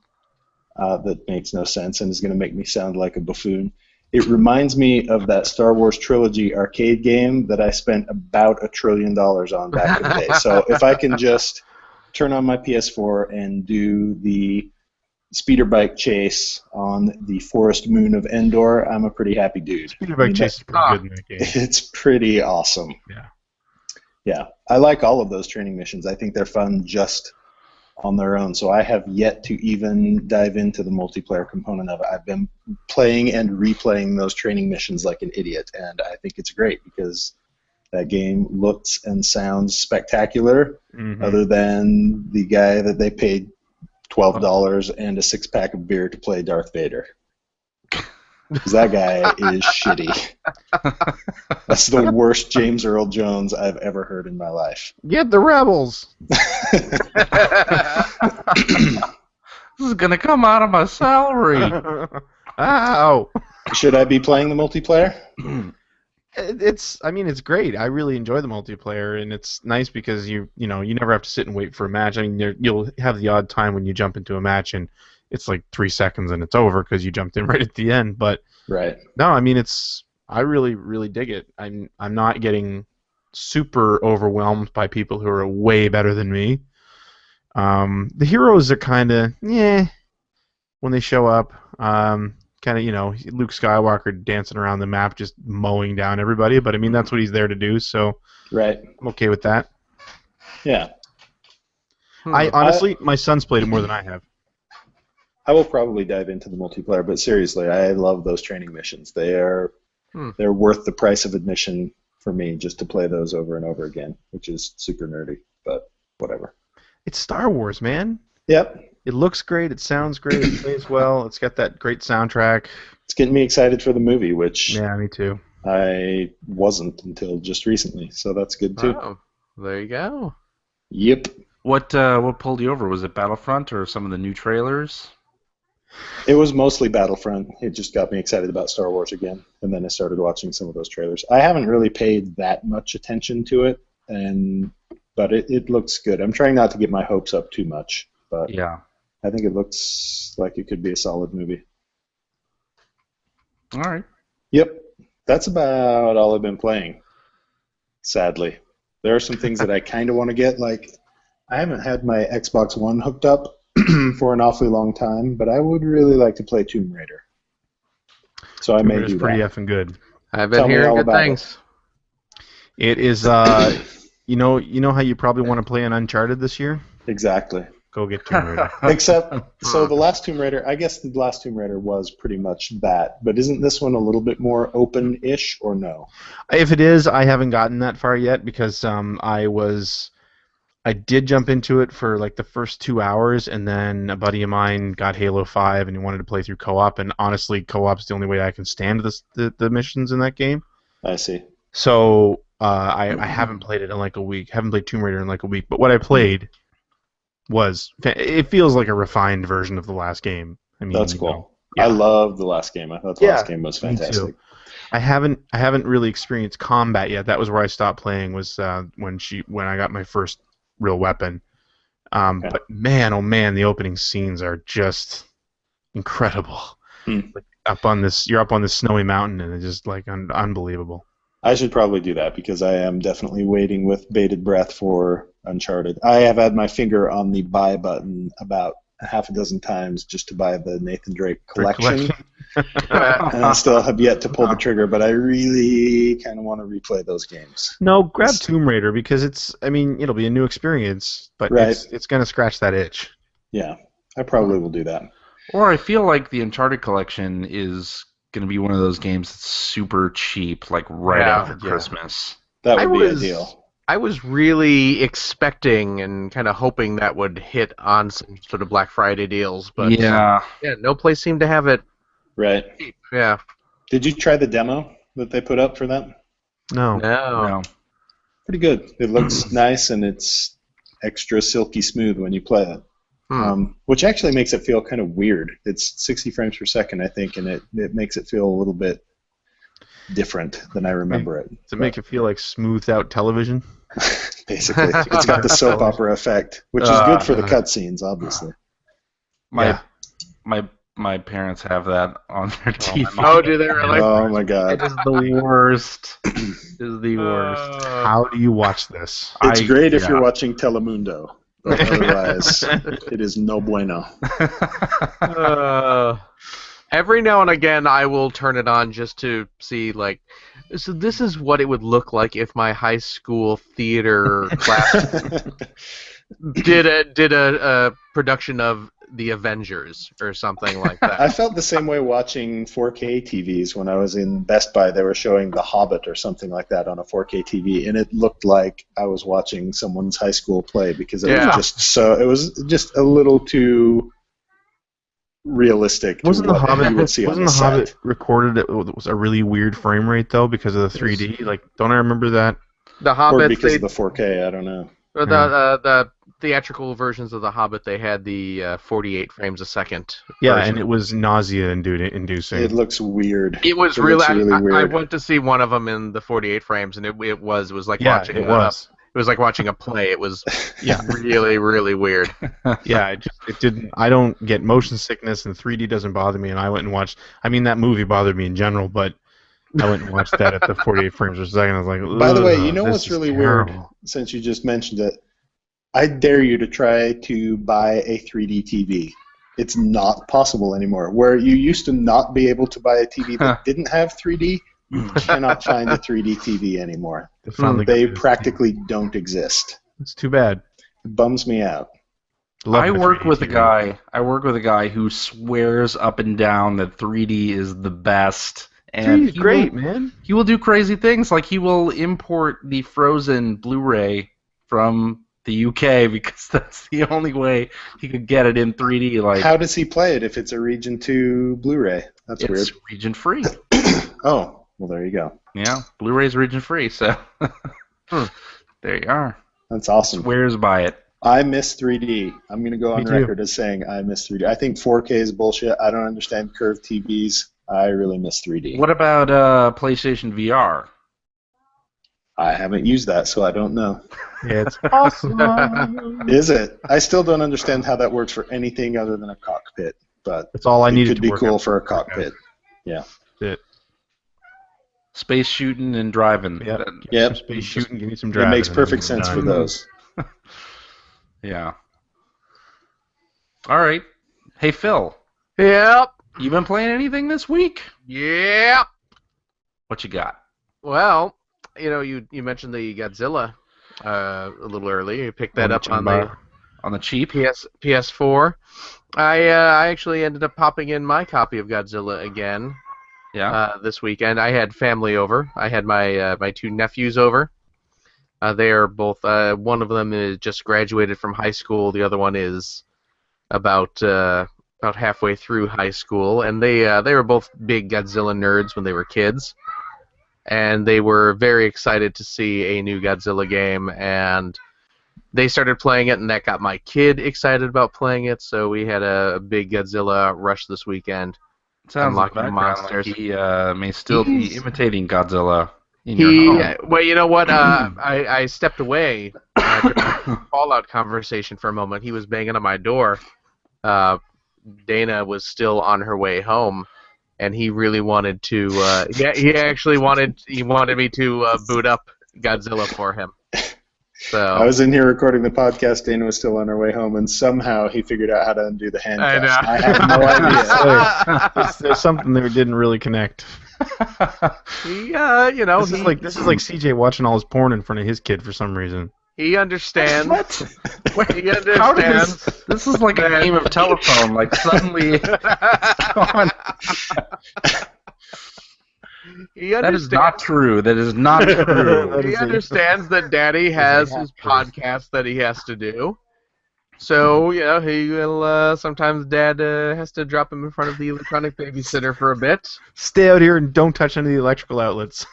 that makes no sense and is going to make me sound like a buffoon. It reminds me of that Star Wars trilogy arcade game that I spent about $1 trillion on back in the day. So if I can just turn on my PS4 and do the speeder bike chase on the forest moon of Endor, I'm a pretty happy dude. Speeder I Bike mean, Chase is pretty good in that game. It's pretty awesome. Yeah. Yeah, I like all of those training missions. I think they're fun just on their own. So I have yet to even dive into the multiplayer component of it. I've been playing and replaying those training missions like an idiot, and I think it's great because that game looks and sounds spectacular, Mhm. other than the guy that they paid $12 and a six-pack of beer to play Darth Vader. Because that guy is shitty. That's the worst James Earl Jones I've ever heard in my life. Get the rebels. This is gonna come out of my salary. Ow. Should I be playing the multiplayer? It's great. I really enjoy the multiplayer, and it's nice because you never have to sit and wait for a match. I mean, you'll have the odd time when you jump into a match and it's like 3 seconds and it's over because you jumped in right at the end. But Right. no, I mean, I really, really dig it. I'm not getting super overwhelmed by people who are way better than me. The heroes are kind of when they show up. Kind of, Luke Skywalker dancing around the map, just mowing down everybody. But I mean, that's what he's there to do, so Right. I'm okay with that. Yeah. I honestly, my son's played it more than I have. I will probably dive into the multiplayer, but seriously, I love those training missions. They are they're worth the price of admission for me just to play those over and over again, which is super nerdy, but whatever. It's Star Wars, man. Yep. It looks great. It sounds great. It plays well. It's got that great soundtrack. It's getting me excited for the movie, which Yeah, me too. I wasn't until just recently, so that's good too. Oh, there you go. Yep. What pulled you over? Was it Battlefront or some of the new trailers? It was mostly Battlefront. It just got me excited about Star Wars again, and then I started watching some of those trailers. I haven't really paid that much attention to it, but it looks good. I'm trying not to get my hopes up too much, but Yeah. I think it looks like it could be a solid movie. All right. Yep. That's about all I've been playing, sadly. There are some things that I kind of want to get. Like, I haven't had my Xbox One hooked up for an awfully long time, but I would really like to play Tomb Raider. So I may do It's that. pretty effing good. I've Tell been me hearing all good about things. It is, you know how you probably want to play an Uncharted this year? Exactly. Go get Tomb Raider. Except, so the last Tomb Raider, I guess the last Tomb Raider was pretty much that, but isn't this one a little bit more open-ish, or no? If it is, I haven't gotten that far yet because I did jump into it for like the first 2 hours, and then a buddy of mine got Halo 5 and he wanted to play through co-op, and honestly, co-op's the only way I can stand the missions in that game. I see. So I haven't played it in like a week. Haven't played Tomb Raider in like a week. But what I played it feels like a refined version of the last game. I mean, That's you cool. know, yeah. I love the last game. I thought the last game was me too. fantastic. I haven't really experienced combat yet. That was where I stopped playing. Was when I got my first real weapon. But man, oh man, the opening scenes are just incredible. Like you're up on this snowy mountain, and it's just like unbelievable. I should probably do that because I am definitely waiting with bated breath for Uncharted. I have had my finger on the buy button about half a dozen times just to buy the Nathan Drake collection. And I still have yet to pull the trigger, but I really kind of want to replay those games. No, grab Tomb Raider because it'll be a new experience, but Right. it's going to scratch that itch. Yeah, I probably will do that. Or I feel like the Uncharted collection is going to be one of those games that's super cheap, like right after Christmas. That I would be was- ideal. I was really expecting and kind of hoping that would hit on some sort of Black Friday deals, but Yeah. no place seemed to have it. Right. Yeah, Did you try the demo that they put up for that? No. No. Pretty good. It looks nice and it's extra silky smooth when you play it. Which actually makes it feel kind of weird. It's 60 frames per second, I think, and it makes it feel a little bit different than I remember it. Does it make it feel like smoothed out television? Basically, it's got the soap opera effect, which is good for the cutscenes, obviously. My parents have that on their TV. Oh, do they really? Oh my god, It is the worst. It is the worst. How do you watch this? it's great if you're watching Telemundo. But otherwise, it is no bueno. Every now and again, I will turn it on just to see, like, so this is what it would look like if my high school theater class did a production of The Avengers or something like that. I felt the same way watching 4K TVs when I was in Best Buy. They were showing The Hobbit or something like that on a 4K TV, and it looked like I was watching someone's high school play because it was just a little too realistic. Wasn't to the what Hobbit? you would see on Wasn't the set. Hobbit recorded? It was a really weird frame rate though because of the 3D. Like, don't I remember that? The Or Hobbit, because of the 4K? I don't know. the theatrical versions of The Hobbit, they had the 48 frames a second. Yeah, version. and it was nausea-inducing. It looks weird. It was It really. looks really I weird. went to see one of them in the 48 frames, and it was like Yeah, watching. it was. It was like watching a play. It was Yeah. really, really weird. Yeah, it didn't. I don't get motion sickness, and 3D doesn't bother me. And I went and watched. I mean, that movie bothered me in general, but I went and watched that at the 48 frames per second. I was like, By the way, "Ugh, you know this what's is really terrible." weird? Since you just mentioned it, I dare you to try to buy a 3D TV. It's not possible anymore. Where you used to not be able to buy a TV that didn't have 3D, you cannot find a 3D TV anymore. They practically don't exist. It's too bad. It bums me out. Love I my work 3D with a TV. guy. I work with a guy who swears up and down that 3D is the best, And 3D's great, man. He will do crazy things, like he will import the Frozen Blu-ray from the UK because that's the only way he could get it in 3D. Like, How does he play it if it's a Region 2 Blu-ray? That's weird. it's region free. Oh, well, there you go. Yeah, Blu-ray's region free, so there you are. That's awesome. Swears by it. I miss 3D. I'm going to go on too. record as saying I miss 3D. I think 4K is bullshit. I don't understand curved TVs. I really miss 3D. What about PlayStation VR? I haven't used that, so I don't know. Yeah, it's awesome. Is it? I still don't understand how that works for anything other than a cockpit, but That's all I it needed could to be work cool out. for a cockpit. Yeah. Space shooting and driving. Yep. That- Yep. Some space shooting, give me some It driving. makes and perfect then sense for done. those. Yeah. All right. Hey, Phil, Yep. you been playing anything this week? Yep. What you got? Well, you mentioned the Godzilla a little earlier. You picked that On up the on the On the cheap? PS4. I actually ended up popping in my copy of Godzilla again Yeah. this weekend. I had family over. I had my two nephews over. They are both. One of them is just graduated from high school. The other one is about halfway through high school, and they were both big Godzilla nerds when they were kids, and they were very excited to see a new Godzilla game, and they started playing it, and that got my kid excited about playing it. So we had a big Godzilla rush this weekend. Sounds like Unlocking monsters. monsters. He may still be He's- imitating Godzilla in your home. Well, you know what? I stepped away during the Fallout conversation for a moment. He was banging on my door. Dana was still on her way home, and he really wanted to. He actually wanted me to boot up Godzilla for him. So I was in here recording the podcast. Dana was still on her way home, and somehow he figured out how to undo the handcuffs. I know. I have no idea. There's something there didn't really connect. he, This is like CJ watching all his porn in front of his kid for some reason. he understands. What? He How did understands. this is like a game of telephone. Like suddenly, gone. He That is understands. not true. That is not true. That He is a- understands that Daddy has half his truth. podcast that he has to do. So, he will, sometimes Dad has to drop him in front of the electronic babysitter for a bit. Stay out here and don't touch any of the electrical outlets.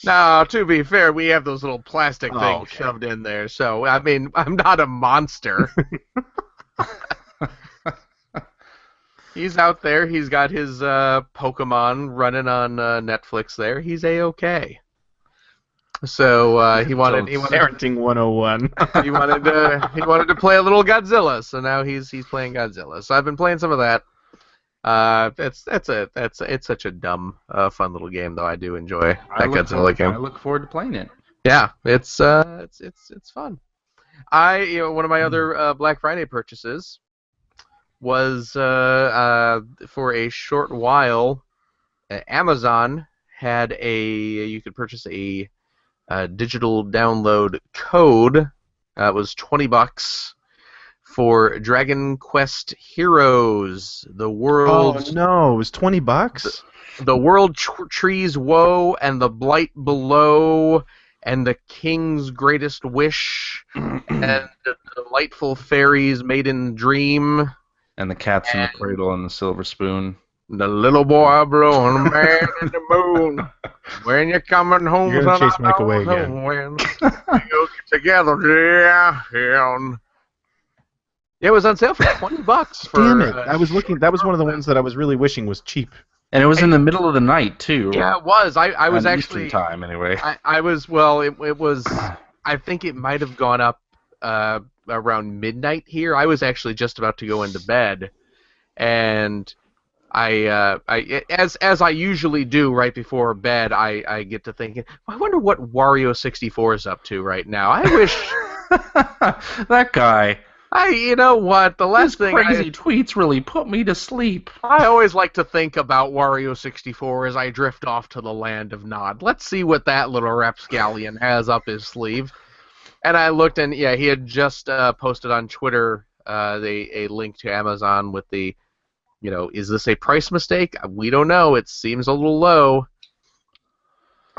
Now, to be fair, we have those little plastic Oh, things okay. shoved in there, so, I mean, I'm not a monster. He's out there, he's got his Pokemon running on Netflix there, he's A-okay. So, he wanted Parenting 101. he wanted to play a little Godzilla, so now he's playing Godzilla. So I've been playing some of that. It's such a dumb, fun little game though. I do enjoy that Godzilla I game. look forward to playing it. Yeah, it's fun. One of my other Black Friday purchases was for a short while. Amazon had you could purchase a digital download code. It was $20 for Dragon Quest Heroes, the world, Oh no, it was $20. the world trees woe and the blight below, and the king's greatest wish, and the delightful fairies maiden dream, And the cat's in the cradle and the silver spoon. the little boy blowing man in the moon. When you're coming home, You're gonna son, chase I Mike don't away know again. when. We go together, yeah. It was on sale for $20. For, Damn it! I was looking. That was one of the ones that I was really wishing was cheap. And it was in the middle of the night too. Yeah, it was. I was on actually. Eastern time anyway. I was. Well, it was. I think it might have gone up around midnight here. I was actually just about to go into bed, and as I usually do right before bed, I get to thinking, I wonder what Wario64 is up to right now. I wish. That guy. You know what? The His last thing crazy tweets really put me to sleep. I always like to think about Wario64 as I drift off to the land of Nod. Let's see what that little rapscallion has up his sleeve. And I looked, and yeah, he had just posted on Twitter a link to Amazon with the is this a price mistake? We don't know. It seems a little low.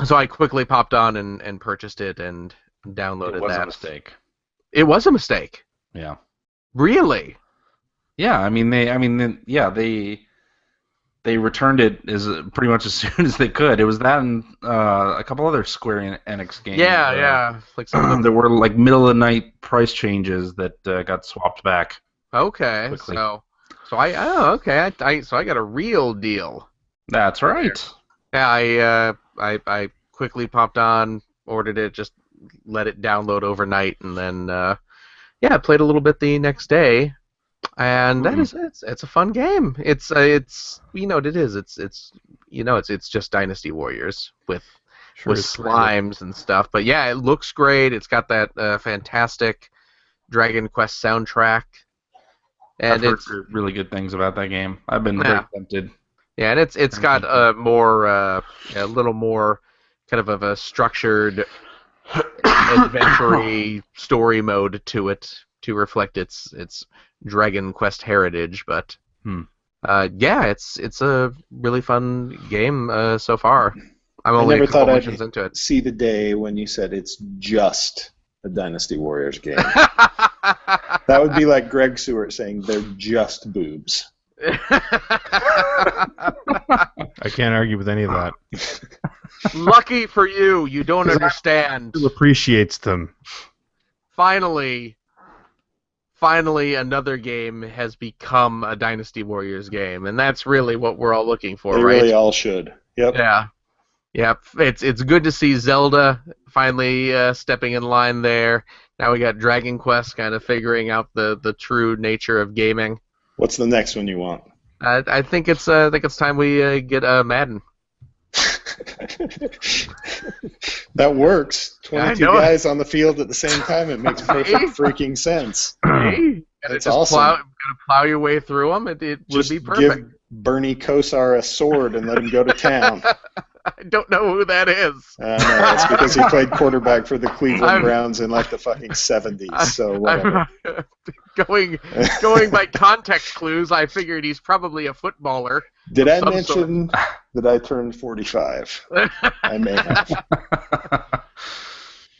So I quickly popped on and purchased it and downloaded It was that. a mistake. It was a mistake. Yeah. Really? Yeah, they returned it as pretty much as soon as they could. It was that and a couple other Square Enix games. Yeah. Like some of them. There were like middle of the night price changes that got swapped back. Okay. Quickly. So I got a real deal. That's right. Yeah, I quickly popped on, ordered it, just let it download overnight, and then I played a little bit the next day, and that is it's a fun game. It's what it is. It's just Dynasty Warriors with slimes and stuff. But yeah, it looks great. It's got that fantastic Dragon Quest soundtrack, and I've heard really good things about that game. I've been very tempted. Yeah, and it's got a little more kind of a structured adventure-y story mode to it to reflect its Dragon Quest heritage. But it's a really fun game so far. I'm only never a couple thought I'd missions into it. see the day when you said it's just a Dynasty Warriors game. That would be like Greg Seward saying they're just boobs. I can't argue with any of that. Lucky for you, you don't understand. Who appreciates them? Finally, another game has become a Dynasty Warriors game, and that's really what we're all looking for, They right? really all should. Yep. Yeah. It's good to see Zelda finally stepping in line there. Now we got Dragon Quest kind of figuring out the true nature of gaming. What's the next one you want? I think it's time we get Madden. That works. 22 know. guys on the field at the same time. It makes perfect freaking sense. Hey, That's just awesome. plow your way through them. It would Just be perfect. give Bernie Kosar a sword and let him go to town. I don't know who that is. No, it's because he played quarterback for the Cleveland Browns in like the fucking 70s. So whatever. Going by context clues, I figured he's probably a footballer. Did I Some mention that I turned 45? I may have.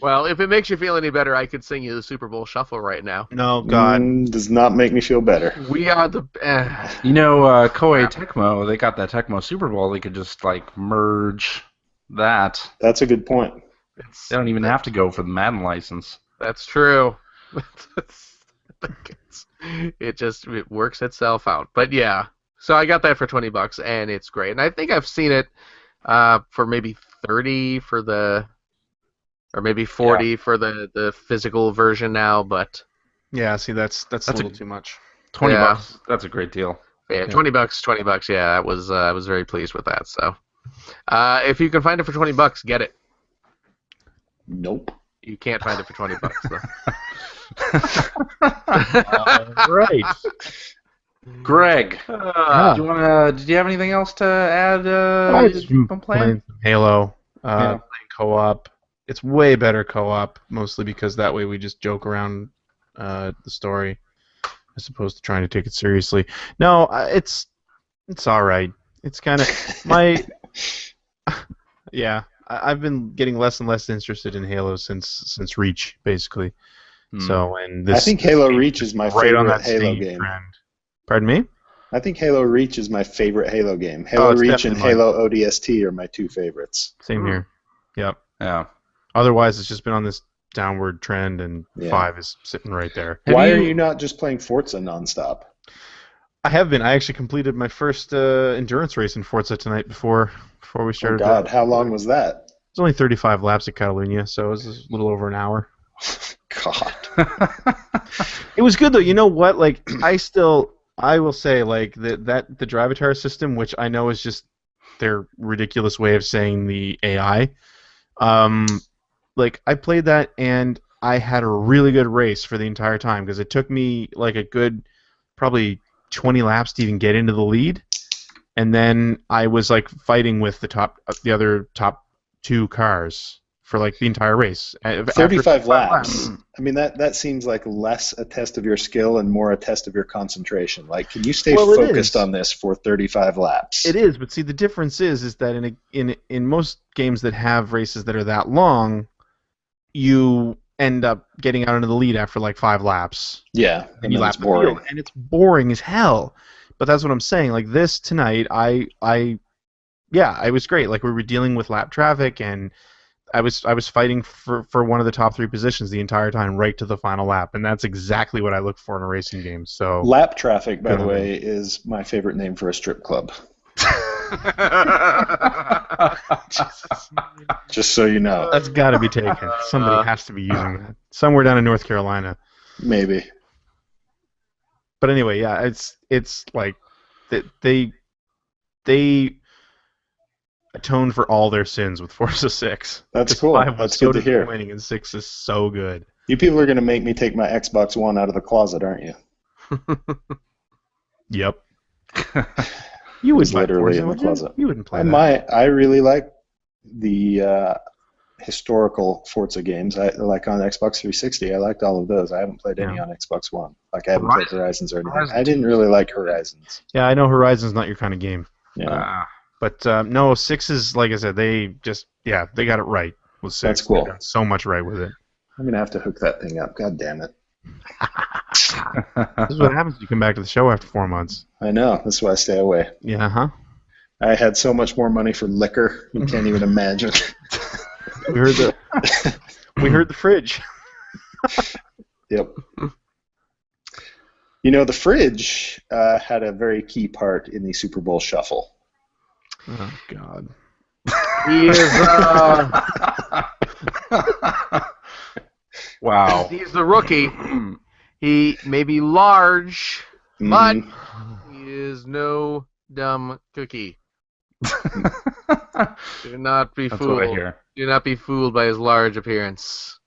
Well, if it makes you feel any better, I could sing you the Super Bowl Shuffle right now. No, God. Does not make me feel better. We are the. Koei Tecmo, they got that Tecmo Super Bowl. They could just like merge that. That's a good point. They don't even have to go for the Madden license. That's true. It works itself out. But yeah, so I got that for $20, and it's great. And I think I've seen it for maybe $30 for the, or maybe $40 for the physical version now. But Yeah, see, that's a little too much. $20. That's a great deal. yeah, $20. Yeah, I was very pleased with that. So if you can find it for $20, get it. Nope. You can't find it for $20 though. Right. Greg, Yeah. did you have anything else to add? I've just been from playing some Halo, Yeah. playing co-op. It's way better co-op, mostly because that way we just joke around the story as opposed to trying to take it seriously. No, it's all right. It's kind of yeah. I've been getting less and less interested in Halo since Reach, basically. So and this. I think Halo Reach is my right on favorite that Halo Steam game. trend. Pardon me? I think Halo Reach is my favorite Halo game. Halo it's Reach and definitely Halo ODST are my two favorites. Same here. Yep. Yeah. Otherwise, it's just been on this downward trend, and Yeah. 5 is sitting right there. Why are you not just playing Forza nonstop? I have been. I actually completed my first endurance race in Forza tonight before we Oh started. God, how long was that? It was only 35 laps at Catalunya, so it was a little over an hour. God. It was good though. You know what? Like I will say like the Drivatar system, which I know is just their ridiculous way of saying the AI. Like I played that and I had a really good race for the entire time because it took me like a good probably 20 laps to even get into the lead, and then I was like fighting with the other top two cars for like the entire race. After 35 laps. I mean, that seems like less a test of your skill and more a test of your concentration. Like, can you stay Well, it focused is. on this for 35 laps? It is, but see, the difference is that in most games that have races that are that long, you end up getting out into the lead after like 5 laps. Yeah, And you then lap it's the boring. field, and it's boring as hell. But that's what I'm saying. Like this tonight, it was great. Like we were dealing with lap traffic, and I was fighting for one of the top 3 positions the entire time, right to the final lap, and that's exactly what I look for in a racing game. So Lap traffic, by Good the on way, is my favorite name for a strip club. Just so you know. that's got to be taken. Somebody has to be using that somewhere down in North Carolina. Maybe. But anyway, yeah, it's like they atoned for all their sins with Forza 6. That's cool. 5 was That's so good to hear. disappointing, and 6 is so good. You people are going to make me take my Xbox One out of the closet, aren't you? Yep. You It's wouldn't play literally Forza, in the would you? closet. You wouldn't play I that. might. I really like the historical Forza games. I like on Xbox 360. I liked all of those. I haven't played any Yeah. on Xbox One. Like I haven't played Horizons or anything. Horizon I didn't 2. really like Horizons. Yeah, I know Horizon's not your kind of game. Yeah. But no, 6 is, like I said, they got it right with 6. That's cool. They got so much right with it. I'm gonna have to hook that thing up. God damn it. This is what happens when you come back to the show after 4 months. I know. That's why I stay away. Yeah, huh? I had so much more money for liquor. You can't even imagine. We heard the fridge. Yep. You know, the fridge had a very key part in the Super Bowl shuffle. Oh God. He is Wow. he's the rookie. He may be large, but Mhm. he is no dumb cookie. Do not be That's fooled. what I hear. Do not be fooled by his large appearance.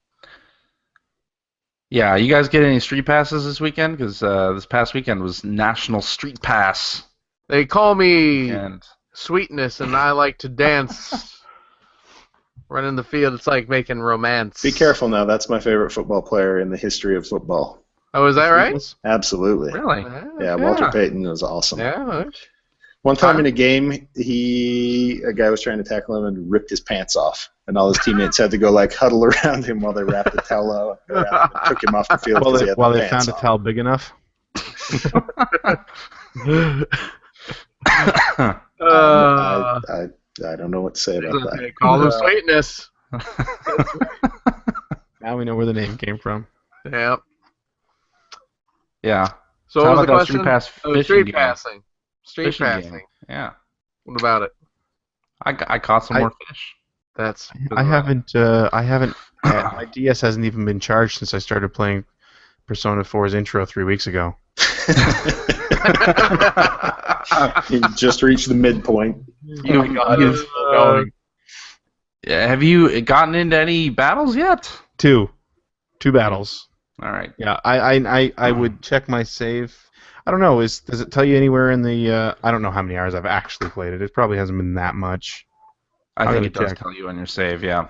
Yeah, you guys get any street passes this weekend? Because this past weekend was National Street Pass. They call me And Sweetness, and I like to dance. Running the field, it's like making romance. Be careful now. That's my favorite football player in the history of football. Oh, is that right? Absolutely. really? Yeah, Walter Payton was awesome. Yeah. One time in a game, a guy was trying to tackle him and ripped his pants off, and all his teammates had to go like huddle around him while they wrapped the towel around him and took him off the field because he had While the they pants found a on. towel big enough. I don't know what to say about that. They call him Sweetness. Now we know where the name came from. Yeah. Yeah. So How what was the about that question? street pass Oh, fishing street game? passing. Street Fishing passing. game. Yeah. What about it? I caught some more fish. That's I haven't. My DS hasn't even been charged since I started playing Persona 4's intro 3 weeks ago. He just reached the midpoint. You, God. have you gotten into any battles yet? Two battles. All right. Yeah, I would check my save. I don't know. Does it tell you anywhere in the? I don't know how many hours I've actually played it. It probably hasn't been that much. I I'm think gonna it does check. tell you on your save, yeah.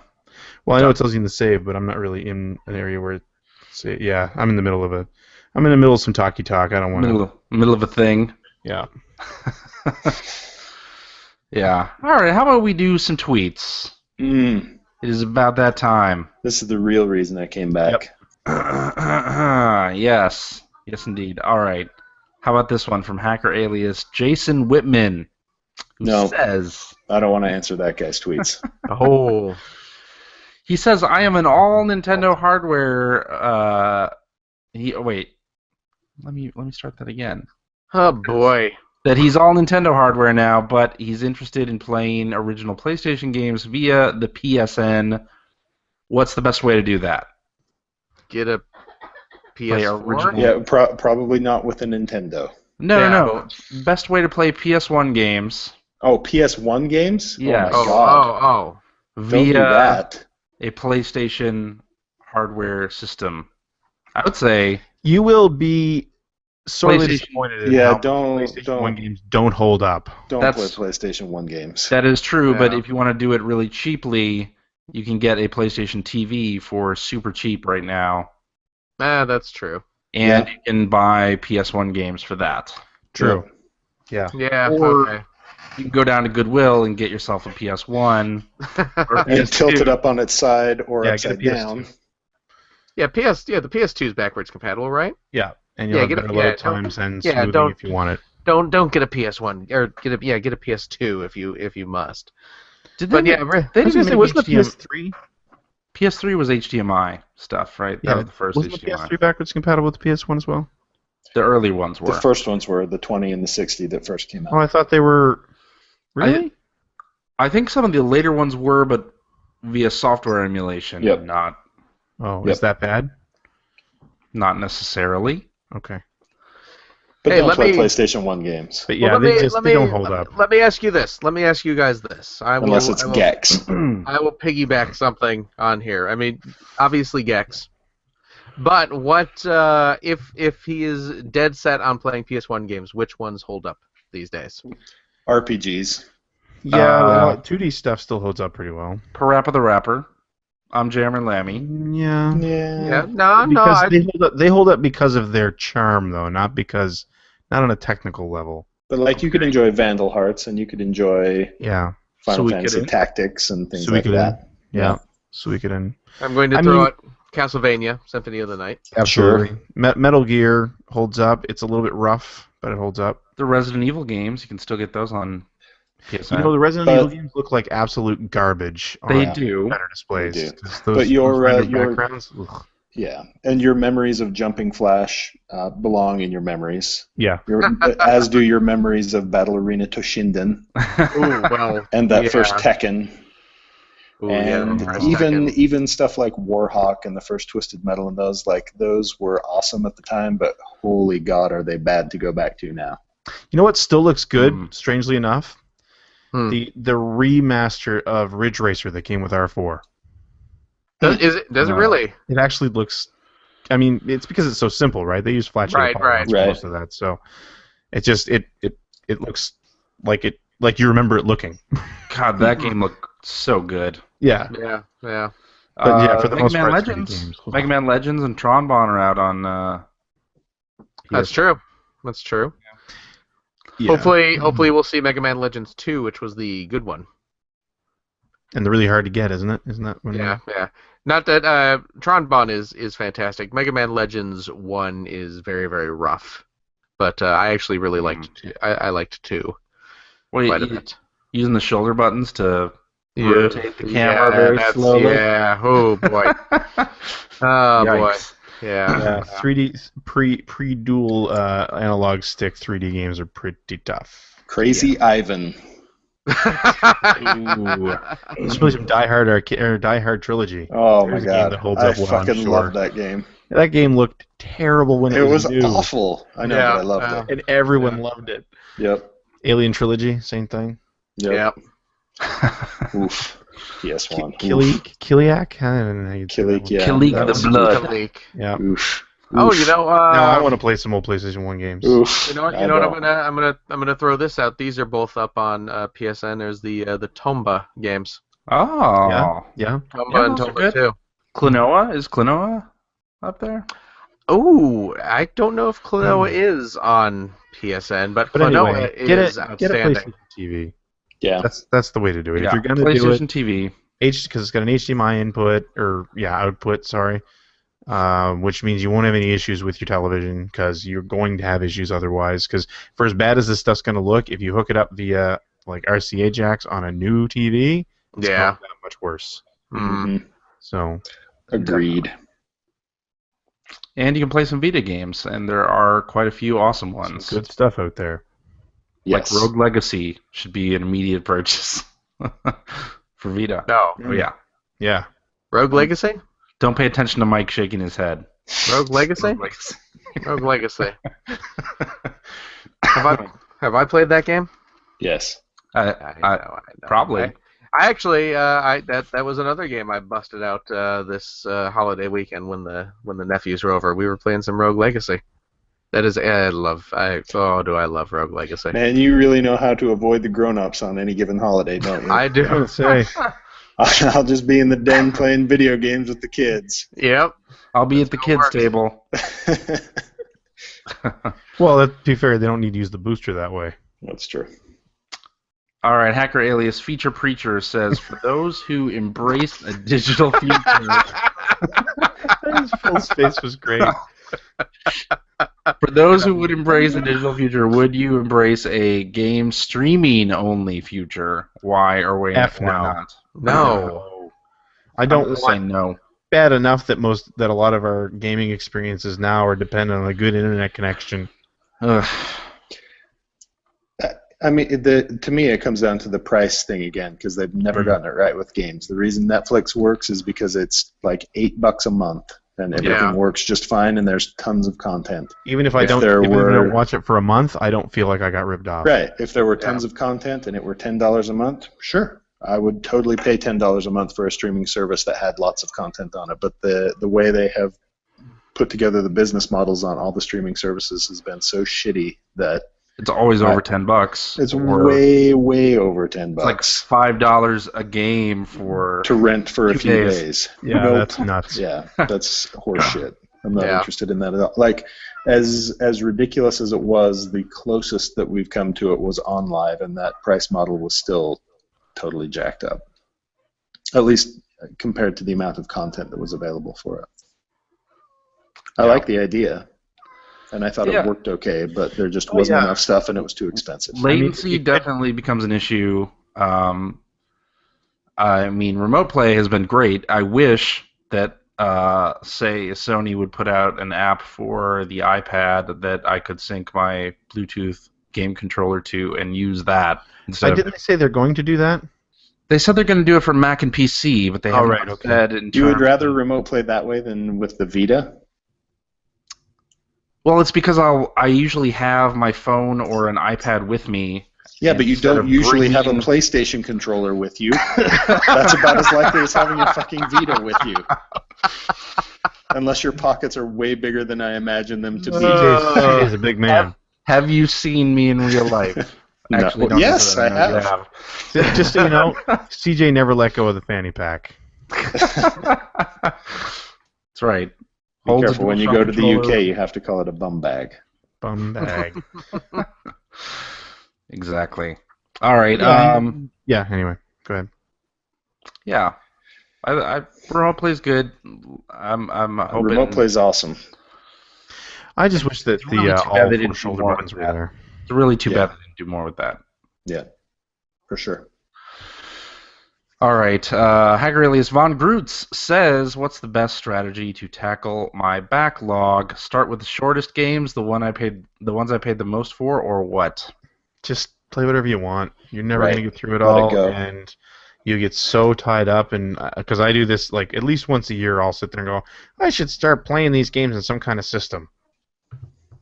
Well, I know it tells you in the save, but I'm not really in an area where. Yeah, I'm in the middle of some talky talk. I don't want to. Middle of a thing. Yeah. Yeah. All right, how about we do some tweets? It is about that time. This is the real reason I came back. Yes. Yes, indeed. All right. How about this one from hacker alias Jason Whitman, who No. says... I don't want to answer that guy's tweets. Oh. He says, I am an all Nintendo hardware... wait. Let me start that again. Oh boy. That he's all Nintendo hardware now, but he's interested in playing original PlayStation games via the PSN. What's the best way to do that? Get a Play PS4. original- Yeah, probably not with a Nintendo. No. Best way to play PS1 games Oh, PS1 games? Yes. Oh my god. Oh. Don't via do that. a PlayStation hardware system. I would say You will be sorely PlayStation- disappointed in Yeah, how PlayStation 1 games don't hold up. Don't That's- play PlayStation 1 games. that is true, but Yeah. if you want to do it really cheaply, you can get a PlayStation TV for super cheap right now, That's true. and you can buy PS1 games for that. True. Yeah. Yeah. Or- Okay. You can go down to Goodwill and get yourself a PS1 or a And tilt PS2. it up on its side or Yeah, get a upside PS2. down. Yeah, the PS2 is backwards compatible, right? Yeah. And you'll Yeah, have get a- better yeah, load don't- times and yeah, smoothing don't- if you want it. Don't get a PS1 or get a PS2 if you must. Did But they yeah, make- They didn't didn't say, make wasn't the HDMI PS3? PS3 was HDMI stuff, right? That Yeah, was the first Wasn't the HDMI. PS3 backwards compatible with the PS1 as well? The early ones were. The first ones were the 20 and the 60 that first came out. Oh, I thought they were. Really? I think some of the later ones were, but via software emulation, Yep. not Oh, is that bad? necessarily. Okay. But Hey, don't let play me- PlayStation 1 games. But yeah, Well, they don't hold up. Let me ask you this. Let me ask you guys this. Unless it's Gex. I will piggyback something on here. I mean, obviously Gex. But what if he is dead set on playing PS1 games? Which ones hold up these days? RPGs. Yeah, well, 2D stuff still holds up pretty well. Parappa the Rapper. I'm Jeremy Lammy. Yeah. Yeah, no, Because they hold up because of their charm, though, not on a technical level. But like you could enjoy Vandal Hearts and you could enjoy Yeah. Final Suikoden. Fantasy Tactics and things like Suikoden. that. Yeah. Suikoden. I'm going to throw out Castlevania Symphony of the Night. Absolutely. Metal Gear holds up. It's a little bit rough, but it holds up. The Resident Evil games, you can still get those on PSN. You know, the Resident But- Evil games look like absolute garbage They on do. better displays. They do. 'Cause Those, But your, those rendered your- backgrounds, ugh. Yeah, and your memories of Jumping Flash belong in your memories. Yeah. As do your memories of Battle Arena Toshinden Ooh, well, and that yeah. first Tekken. Ooh, And yeah, even stuff like Warhawk and the first Twisted Metal and those were awesome at the time, but holy God, are they bad to go back to now? You know what still looks good, Hmm. strangely enough? Hmm. The remaster of Ridge Racer that came with R4. Does it really? It actually looks. I mean, it's because it's so simple, right? They use flat shaded Right, polygons for right. most of that, so it just it looks like you remember it looking. God, that game looked so good. Yeah, Yeah, yeah. but yeah, for the Mega most Man part, it's 3D Legends. games. Mega Man Legends and Tron Bonne are out on. That's true. That's true. Yeah. Hopefully we'll see Mega Man Legends 2, which was the good one. And they're really hard to get, isn't it? Isn't that when Yeah, yeah. Not that Tron Bonne is fantastic. Mega Man Legends 1 is very, very rough. But I actually really liked I liked 2 Wait, quite a bit. using the shoulder buttons to Yeah. rotate the camera very that's- slowly. Yeah. Oh boy. Oh boy. Yikes. Yeah. Yeah, 3D pre-dual analog stick 3D games are pretty tough. Crazy Ivan. Ooh. Let's play some Die Hard Trilogy. Oh my There's a game God, that holds I up well, I'm fucking sure. loved that game. That game looked terrible when It was new, awful. I know, Yeah, but I loved it. and everyone loved it. Yep. Alien Trilogy, same thing. Yep. Oof. PS1. Kiliak? I don't know how you'd say that Kilik, one. yeah. Kilik that the was- Blood. Leak. Yeah. Oof. Oh, Oof. you know. Now I want to play some old PlayStation 1 games. Oof. You know what? I You know what? don't. I'm gonna throw this out. These are both up on PSN. There's the Tomba games. Oh. Yeah. Tomba Yeah, and those are Tomba good. 2. Klonoa? Is Klonoa up there? Oh, I don't know if Klonoa is on PSN, but Klonoa anyway, is get a outstanding. PlayStation TV. Yeah. That's the way to do it. Yeah. If you're gonna do it, PlayStation TV. because it's got an HDMI output. Sorry, which means you won't have any issues with your television because you're going to have issues otherwise. Because for as bad as this stuff's going to look, if you hook it up via like RCA jacks on a new TV, it's Yeah. going to be that much worse. Mm. Mhm. So Agreed. And you can play some Vita games, and there are quite a few awesome some ones. good stuff out there. Yes. Like Rogue Legacy should be an immediate purchase for Vita. No. Oh, yeah. Yeah. Rogue Legacy? Don't pay attention to Mike shaking his head. Rogue Legacy? Rogue Legacy. Rogue Legacy. Have I played that game? Yes. I know. Probably. I actually that was another game I busted out this holiday weekend when the nephews were over. We were playing some Rogue Legacy. That is, do I love Rogue Legacy? Man, you really know how to avoid the grown-ups on any given holiday, don't you? I do. I would say I'll just be in the den playing video games with the kids. Yep. I'll be at the kids' works. table. Well, to be fair, they don't need to use the booster that way. That's true. All right, Hacker Alias Feature Preacher says, for those who embrace a digital future, His full space was great. for those who would embrace a digital future, would you embrace a game streaming only future? Why or why F no. not? No. I I'm don't gonna say want no. bad enough that a lot of our gaming experiences now are dependent on a good internet connection. Ugh. I mean, to me, it comes down to the price thing again, because they've never gotten it right with games. The reason Netflix works is because it's like $8 a month, and everything works just fine, and there's tons of content. Even if I If don't, there even if I were- don't watch it for a month, I don't feel like I got ripped off. Right. If there were tons of content and it were $10 a month, sure, I would totally pay $10 a month for a streaming service that had lots of content on it. But the way they have put together the business models on all the streaming services has been so shitty that It's always over $10. it's or way over $10. It's like $5 a game for to rent for a 2 few days. days. Yeah, Nope. that's nuts. Yeah, that's horseshit. I'm not Yeah. interested in that at all. Like, as ridiculous as it was, the closest that we've come to it was OnLive, and that price model was still totally jacked up. At least compared to the amount of content that was available for it. I like the idea, and I thought Yeah. it worked okay, but there just wasn't yeah. enough stuff, and it was too expensive. latency definitely becomes an issue. I mean, remote play has been great. I wish that, say, Sony would put out an app for the iPad that I could sync my Bluetooth game controller to and use that instead of. Didn't they say they're going to do that? They said they're going to do it for Mac and PC, but they haven't right, okay. said in You would terms rather of- remote play that way than with the Vita? Well, it's because I usually have my phone or an iPad with me. Yeah, but you Instead don't of usually have a bringing- PlayStation controller with you. That's about as likely as having a fucking Vita with you. Unless your pockets are way bigger than I imagine them to be. CJ's a big man. Have you seen me in real life? No. Actually, don't Yes, consider I that. have. Just so you know, CJ never let go of the fanny pack. That's right. Be Holds a careful, when you DualShock go to the controller. UK, you have to call it a bum bag. Bum bag. Exactly. All right. Yeah, anyway, go ahead. Yeah. Remote play is good. I'm hoping. Remote play is awesome. I just wish that It's really the too bad all they didn't four shoulder do more buttons with were that. there. It's really too Yeah. bad they didn't do more with that. Yeah, for sure. All right. Hacker Alias Von Groots says, "What's the best strategy to tackle my backlog? Start with the shortest games, the ones I paid the most for, or what?" Just play whatever you want. You're never Right. going to get through it Let it all, go. and you get so tied up. And because I do this like at least once a year, I'll sit there and go, I should start playing these games in some kind of system.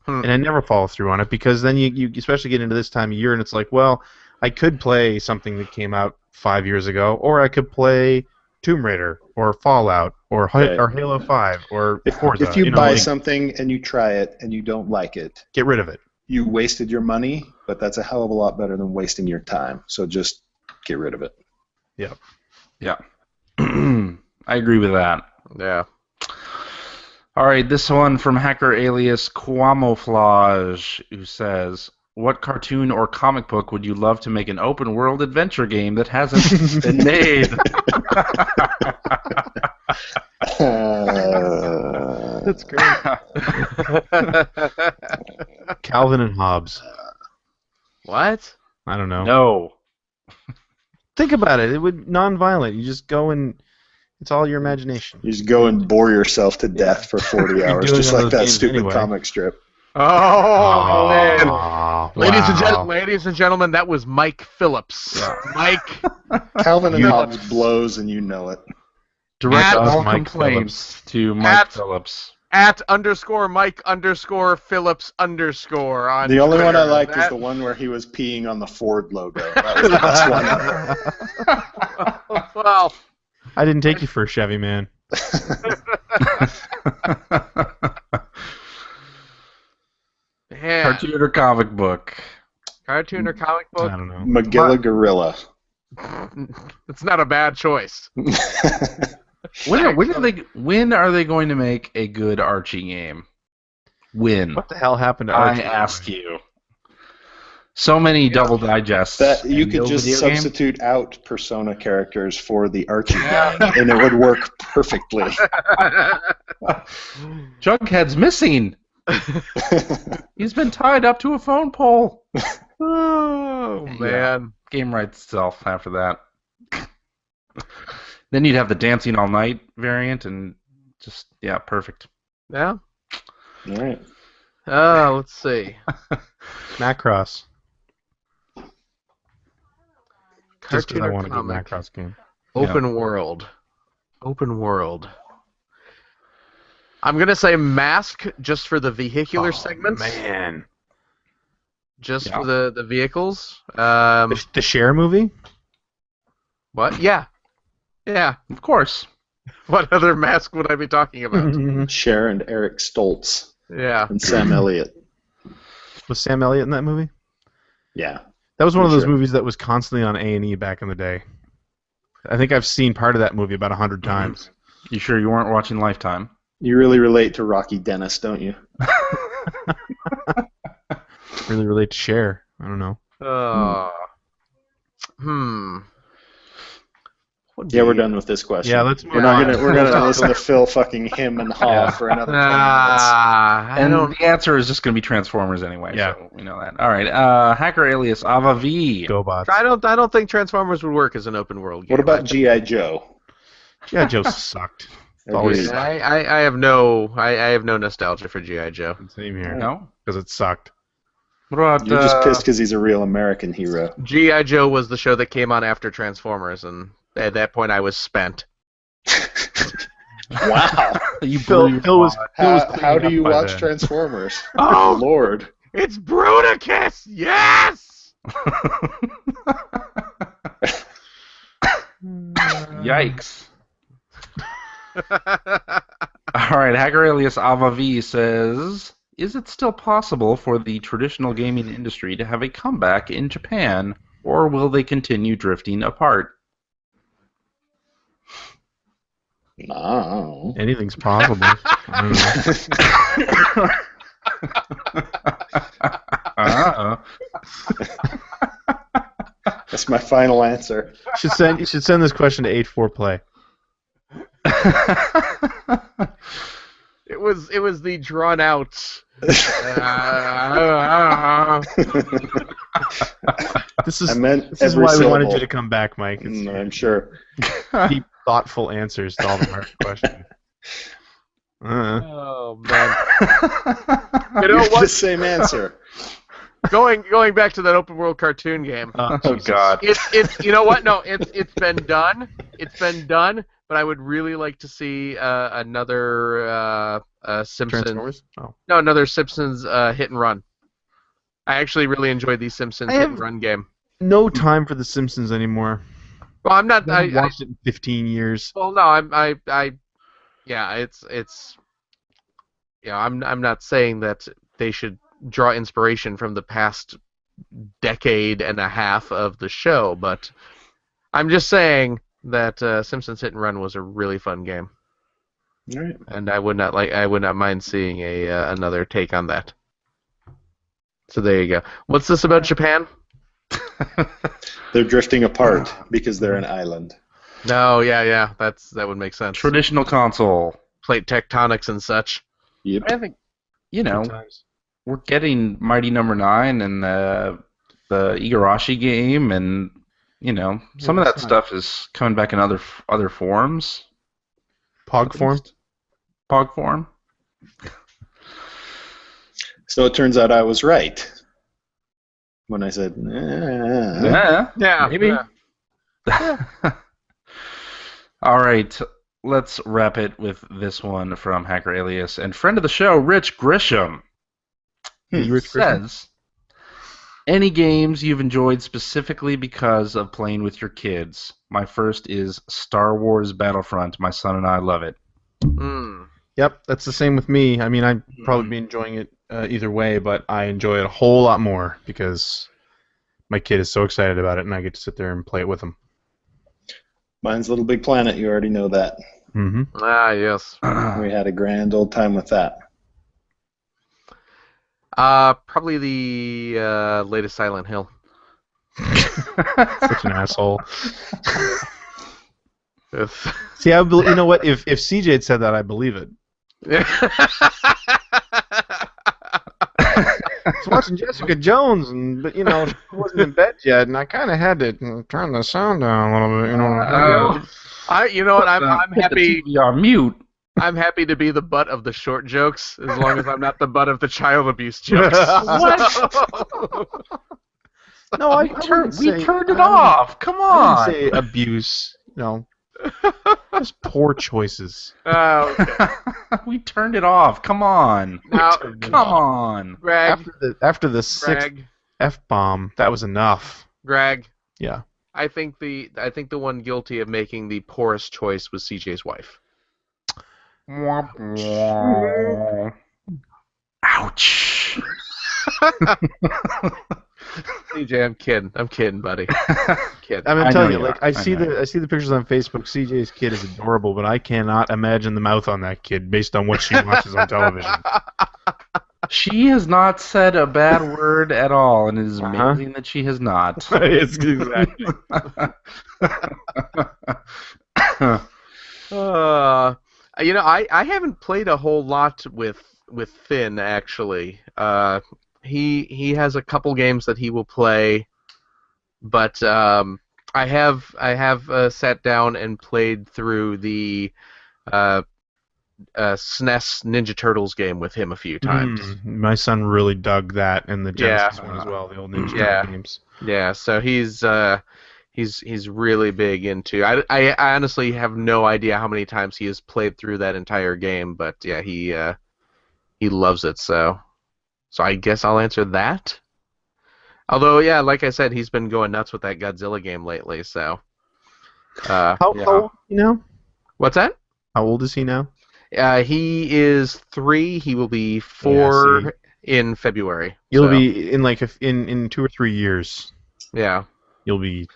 And I never follow through on it because then you especially get into this time of year and it's like, well, I could play something that came out 5 years ago, or I could play Tomb Raider or Fallout or Right. or Halo 5 or Forza. If you know, buy like, something and you try it and you don't like it, get rid of it. you wasted your money, but that's a hell of a lot better than wasting your time. So just get rid of it. Yeah. I agree with that. Yeah. All right, this one from Hacker Alias Quamouflage, who says, "What cartoon or comic book would you love to make an open world adventure game that hasn't been made?" That's great. Calvin and Hobbes. What? I don't know. No. Think about it. It would non-violent. You just go and it's all your imagination. You just go and bore yourself to death for 40 You're hours, doing just all like those that games stupid anyway. comic strip. Oh, man. Aw, Ladies and gentlemen, that was Mike Phillips. Mike, Calvin and You- Hobbes blows, and you know it. Direct At all Mike complaints to Mike At- Phillips. @_Mike_Phillips_ on The only one I Twitter. liked was That- the one where he was peeing on the Ford logo. That was the best one. Well, I didn't take you for a Chevy man. yeah. Cartoon or comic book? Cartoon or comic I book? don't know. Magilla Gorilla. It's not a bad choice. When are they going to make a good Archie game? When? What the hell happened to I Archie? ask you. So many double digests. That you and could no just video game? substitute out Persona characters for the Archie game, and it would work perfectly. Jughead's missing. He's been tied up to a phone pole. Oh Yeah. man. Game writes itself after that. Then you'd have the dancing all night variant, and just perfect. Yeah. All right. Let's see. Macross. Just Cartoon because I or want a good comic? Macross game. Open world. Open world. I'm gonna say Mask just for the vehicular segments. Man. Just Yeah. for the vehicles. The Cher movie? What? Yeah. Yeah. Of course. What other Mask would I be talking about? Cher and Eric Stoltz Yeah. and Sam Elliott. Was Sam Elliott in that movie? Yeah. That was one of Pretty those sure. movies that was constantly on A&E back in the day. I think I've seen part of that movie about 100 times. You sure you weren't watching Lifetime? You really relate to Rocky Dennis, don't you? Really relate to Cher. I don't know. What Yeah, we're do you- done with this question. Yeah, let's We're not move gonna on. we're gonna listen to Phil fucking him and haw Yeah. for another 10 minutes. I And don't. the answer is just going to be Transformers anyway. Yeah. So we know that. All right. Hacker alias Ava V. GoBots. I don't think Transformers would work as an open world game. What about G.I. Joe? Yeah, Joe sucked. It's always Agreed. I have no nostalgia for GI Joe. Same here. No. Because it sucked. What about? You're just pissed because he's a real American hero. GI Joe was the show that came on after Transformers, and at that point I was spent. Wow. You Phil blew was How cleaning do up you by watch then. Transformers? Oh! Lord. It's Bruticus! Yes! Yikes. All right. Hacker alias Ava V says, "Is it still possible for the traditional gaming industry to have a comeback in Japan, or will they continue drifting apart?" No. Anything's possible. I don't know. That's my final answer. You should send this question to H4Play. It was the drawn out. This I is meant this is every why we syllable. wanted you to come back, Mike. It's I'm sure. deep, thoughtful answers to all the hard questions. Oh man! You You know have the what? same answer. Going back to that open world cartoon game. Oh Jesus. God. It's you know what? No, it's been done. It's been done. But I would really like to see another Simpsons. Transformers? Oh. No, another Simpsons hit and run. I actually really enjoyed the Simpsons I hit have- and run game. No time for The Simpsons anymore. Well, I'm not. I haven't watched it in 15 years. Well, no, yeah, it's. Yeah, I'm not saying that they should draw inspiration from the past decade and a half of the show, but I'm just saying that Simpsons Hit and Run was a really fun game, All right. and I would not mind seeing another take on that. So there you go. What's this about Japan? They're drifting apart because they're an island. No, yeah, that would make sense. Traditional console. Plate tectonics and such. Yep. I think, you know, Good times. we're getting Mighty Number 9 and the Igarashi game, and you know, some of that stuff is coming back in other forms. Pog form? Pog form. So it turns out I was right when I said, Yeah. Yeah, Maybe. yeah. All right, let's wrap it with this one from Hacker Alias and friend of the show, Rich Grisham. Hey, Rich Grisham? Says, any games you've enjoyed specifically because of playing with your kids? My first is Star Wars Battlefront. My son and I love it. Mm. Yep, that's the same with me. I mean, I'd probably be enjoying it either way, but I enjoy it a whole lot more because my kid is so excited about it, and I get to sit there and play it with him. Mine's Little Big Planet. You already know that. Mm-hmm. Ah, yes. We had a grand old time with that. Probably the latest Silent Hill. Such an asshole. If- See, you know what? If CJ had said that, I believe it. I was watching Jessica Jones, but she wasn't in bed yet, and I kind of had to turn the sound down a little bit. You know what? I'm Put happy. the TV on mute. I'm happy to be the butt of the short jokes, as long as I'm not the butt of the child abuse jokes. No, I We wouldn't say- turned it I wouldn't- off. Come I on. wouldn't say abuse. Just poor choices. Okay. We turned it off. Come on. Now, Come on. Greg, After the sixth Greg, F-bomb, that was enough. Greg. Yeah. I think the one guilty of making the poorest choice was CJ's wife. Ouch. CJ, I'm kidding, buddy. Kidding. I'm I telling know you, you like are. I see the pictures on Facebook. CJ's kid is adorable, but I cannot imagine the mouth on that kid based on what she watches on television. She has not said a bad word at all, and it is Uh-huh. amazing that she has not. It's exactly. I haven't played a whole lot with Finn actually. He has a couple games that he will play, but I have sat down and played through the SNES Ninja Turtles game with him a few times. My son really dug that and the Genesis Yeah. one as well, the old Ninja Yeah. Turtle games. Yeah, so he's really big into. I honestly have no idea how many times he has played through that entire game, but yeah, he loves it. So I guess I'll answer that. Although, yeah, like I said, he's been going nuts with that Godzilla game lately. So How yeah. old is he now? What's that? How old is he now? He is 3. He will be 4 in February. You'll so, be in 2 or 3 years. yeah. You'll be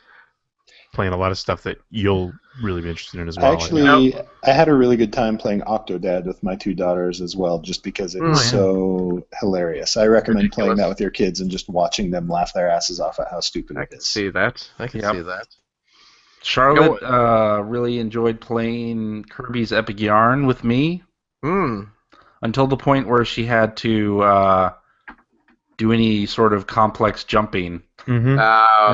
playing a lot of stuff that you'll really be interested in as well. Actually, I had a really good time playing Octodad with my 2 daughters as well, just because it was so hilarious. I recommend playing that with your kids and just watching them laugh their asses off at how stupid I it can is. see that. I can Yep. see that. Charlotte really enjoyed playing Kirby's Epic Yarn with me until the point where she had to do any sort of complex jumping. Mm-hmm.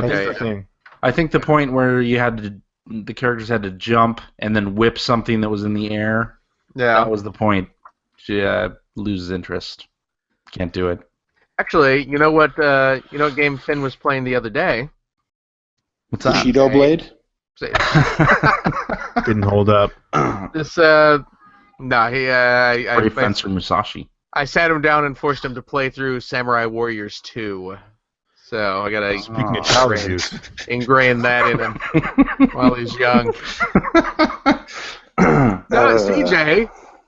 Okay. That's the thing. I think the point where the characters had to jump and then whip something that was in the air. Yeah. That was the point. She loses interest. Can't do it. Actually, you know what game Finn was playing the other day? What's that? Bushido Blade? Didn't hold up. This no, Brave Fencer Musashi. I sat him down and forced him to play through Samurai Warriors 2. So I gotta Speaking of child abuse. ingrain that in him while he's young. No,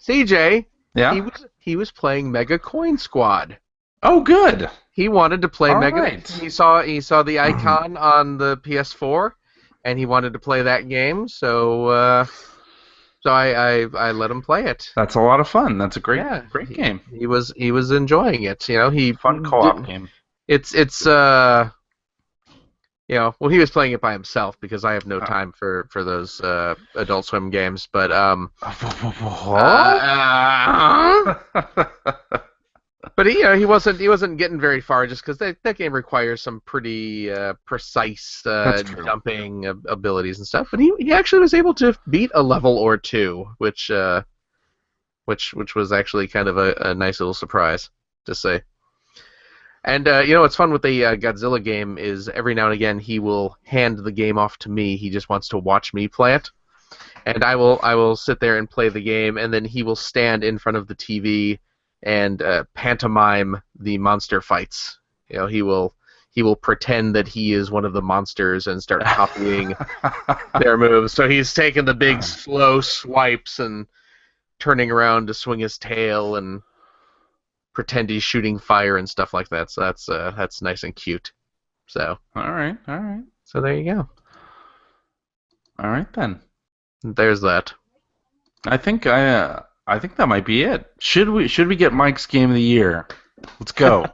CJ, Yeah. he was playing Mega Coin Squad. Oh, good. He wanted to play All Mega. right. He saw the icon on the PS4, and he wanted to play that game. So I let him play it. That's a lot of fun. That's a great Yeah. great game. He was enjoying it. He Fun co-op game. It's well, he was playing it by himself because I have no time for those Adult Swim games. But but he wasn't getting very far just because that game requires some pretty precise That's true. jumping abilities and stuff. But he actually was able to beat a level or two, which was actually kind of a nice little surprise to say. And what's fun with the Godzilla game is every now and again he will hand the game off to me. He just wants to watch me play it, and I will sit there and play the game, and then he will stand in front of the TV and pantomime the monster fights. He will pretend that he is one of the monsters and start copying their moves. So he's taking the big slow swipes and turning around to swing his tail and pretend he's shooting fire and stuff like that. So that's nice and cute. So All right. there you go. All right then. There's that. I think that might be it. Should we get Mike's game of the year? Let's go.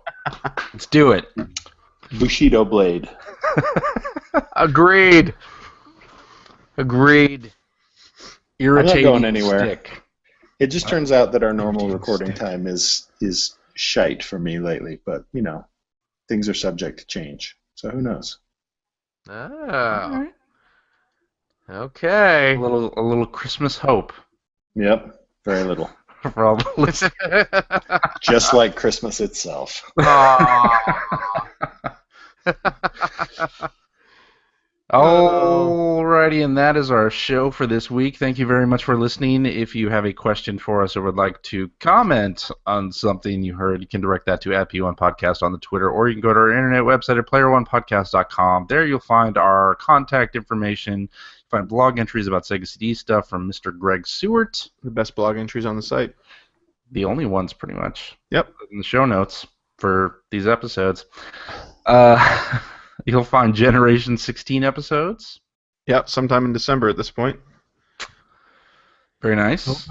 Let's do it. Bushido Blade. Agreed. Irritating going anywhere. stick. It just turns out that our normal recording time is shite for me lately, but things are subject to change. So who knows? Oh. Alright. Okay. A little Christmas hope Yep, very little. for all the listeners. Just like Christmas itself. Alrighty, and that is our show for this week. Thank you very much for listening. If you have a question for us or would like to comment on something you heard, you can direct that to @P1Podcast on the Twitter, or you can go to our internet website at player1podcast.com. There you'll find our contact information. Find blog entries about Sega CD stuff from Mr. Greg Seward. The best blog entries on the site. The only ones, pretty much. Yep. In the show notes for these episodes. You'll find Generation 16 episodes. Yep, sometime in December at this point. Very nice.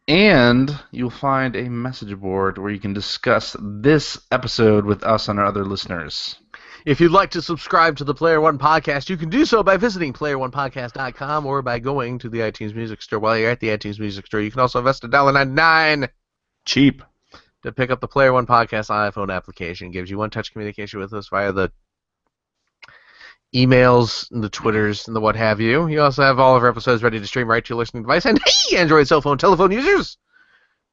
And you'll find a message board where you can discuss this episode with us and our other listeners. If you'd like to subscribe to the Player One Podcast, you can do so by visiting player1podcast.com or by going to the iTunes Music Store. While you're at the iTunes Music Store, you can also invest $1.99 Cheap. to pick up the Player One Podcast iPhone application. It gives you one-touch communication with us via the emails, and the Twitters, and the what have you. You also have all of our episodes ready to stream right to your listening device. And hey, Android cell phone telephone users!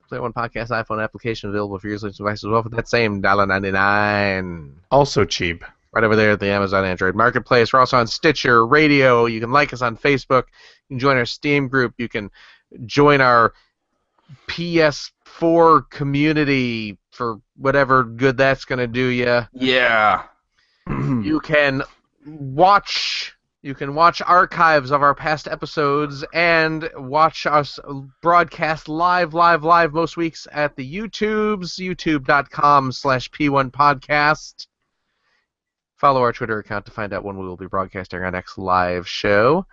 Player One Podcast iPhone application available for your listening device as well for that same $1.99. Also cheap. Right over there at the Amazon Android Marketplace. We're also on Stitcher Radio. You can like us on Facebook. You can join our Steam group. You can join our PS4 community for whatever good that's going to do you. Yeah. You can watch archives of our past episodes and watch us broadcast live most weeks at the YouTubes, youtube.com/P1Podcast. Follow our Twitter account to find out when we will be broadcasting our next live show.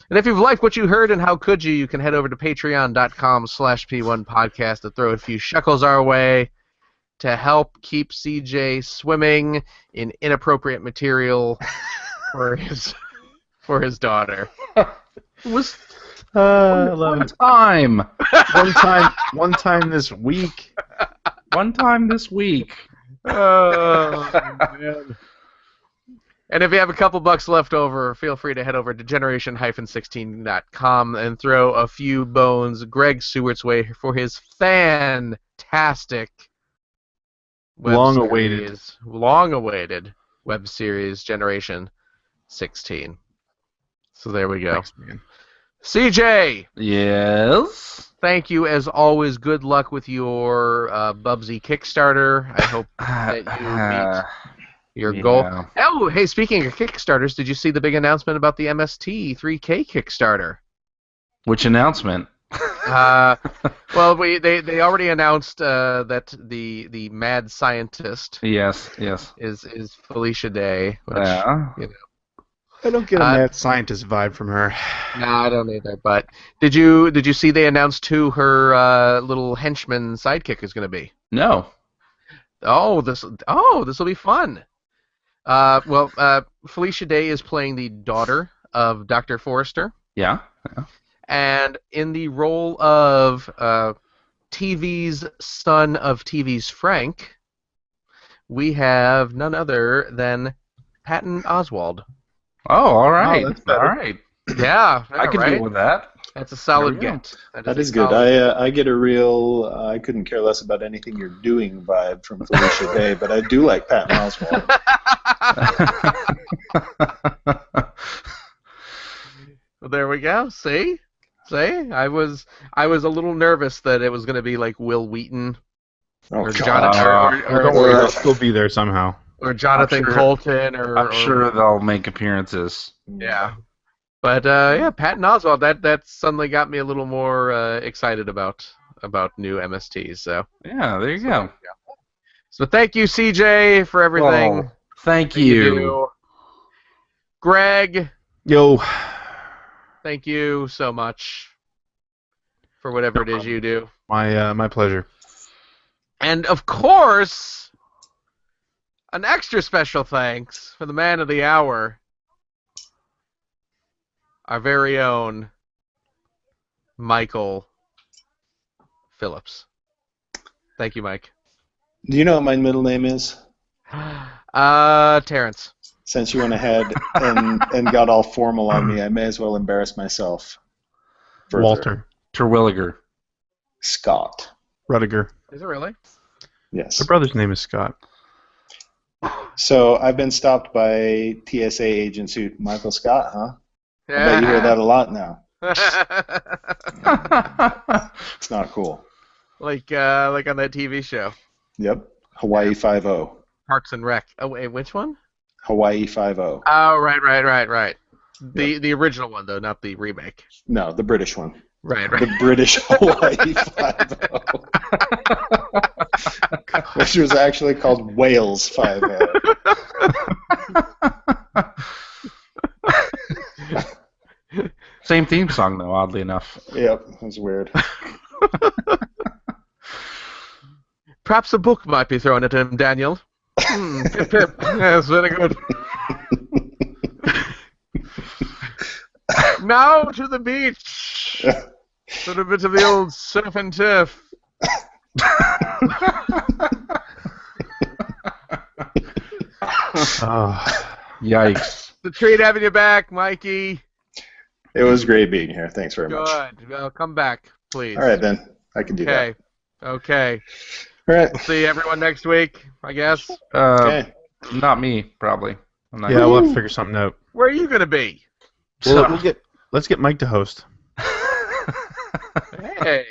And if you've liked what you heard and how could you can head over to patreon.com/P1Podcast to throw a few shekels our way to help keep CJ swimming in inappropriate material for his daughter. It was I love one it. time. One time this week. One time this week. Oh, man. And if you have a couple bucks left over, feel free to head over to generation-16.com and throw a few bones Greg Seward's way for his fantastic Long-awaited web series Generation 16. So there we go. Thanks, man. CJ, Yes. thank you as always. Good luck with your Bubsy Kickstarter. I hope that you meet your goal. Oh, hey, speaking of Kickstarters, did you see the big announcement about the MST 3K Kickstarter? Which announcement? Well, they already announced that the mad scientist Yes. is Felicia Day. Which, Yeah. I don't get a mad scientist vibe from her. No, I don't either. But did you see they announced who her little henchman sidekick is going to be? No. Oh, this will be fun. Felicia Day is playing the daughter of Dr. Forrester. Yeah. And in the role of TV's son of TV's Frank, we have none other than Patton Oswalt. Oh, all right. Oh, that's better. All right. Yeah, I can deal with that. That's a solid There we go. get. That is good. I get a real I couldn't care less about anything you're doing vibe from Felicia Day, but I do like Patton Oswalt. Well, there we go. See, I was a little nervous that it was going to be like Will Wheaton Oh, or God. Jonathan Don't worry, they'll still be there somehow. or Jonathan I'm sure- Colton or I'm sure they'll make appearances. Yeah. But yeah, Patton Oswalt. That suddenly got me a little more excited about new MSTs. So Yeah, there you go. So thank you, CJ, for everything. Oh, thank that you. do. Greg, Yo, Thank you so much for whatever it is you do. my pleasure. And of course, an extra special thanks for the man of the hour, our very own Michael Phillips. Thank you, Mike. Do you know what my middle name is? Terrence. Since you went ahead and got all formal on me, I may as well embarrass myself. Further. Walter Terwilliger. Scott. Rudiger. Is it really? Yes. My brother's name is Scott. So I've been stopped by TSA agents who, Michael Scott, huh? I bet you hear that a lot now. It's not cool. like on that TV show, Yep. Hawaii 5-0. Parks and Rec. Oh wait, which one? Hawaii 5-0. Oh, right. The original one though, not the remake. No, the British one. Right. The British Hawaii 5-0. Which was actually called Wales 5-0. Same theme song, though, oddly enough. Yep, it was weird. Perhaps a book might be thrown at him, Daniel. Pip, pip. Yes, very good. Now to the beach. For a bit of the old surf and turf. Yikes. The treat having you back, Mikey. It was great being here. Thanks very much. Good. Well, come back, please. All right, then. I can do that. Okay. All right. We'll see everyone next week, I guess. Okay. Not me, probably. I'm not Yeah, we'll have to figure something out. Where are you going to be? Let's get Mike to host. Hey.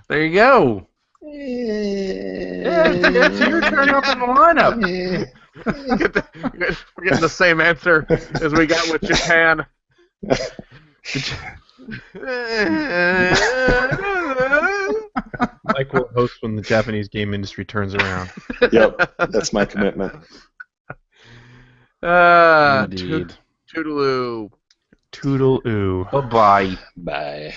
There you go. Yeah, it's your turn up in the lineup. We're getting the same answer as we got with Japan. Mike will host when the Japanese game industry turns around. Yep, that's my commitment. Indeed. Toodaloo. Toodle-oo. Bye-bye. Bye.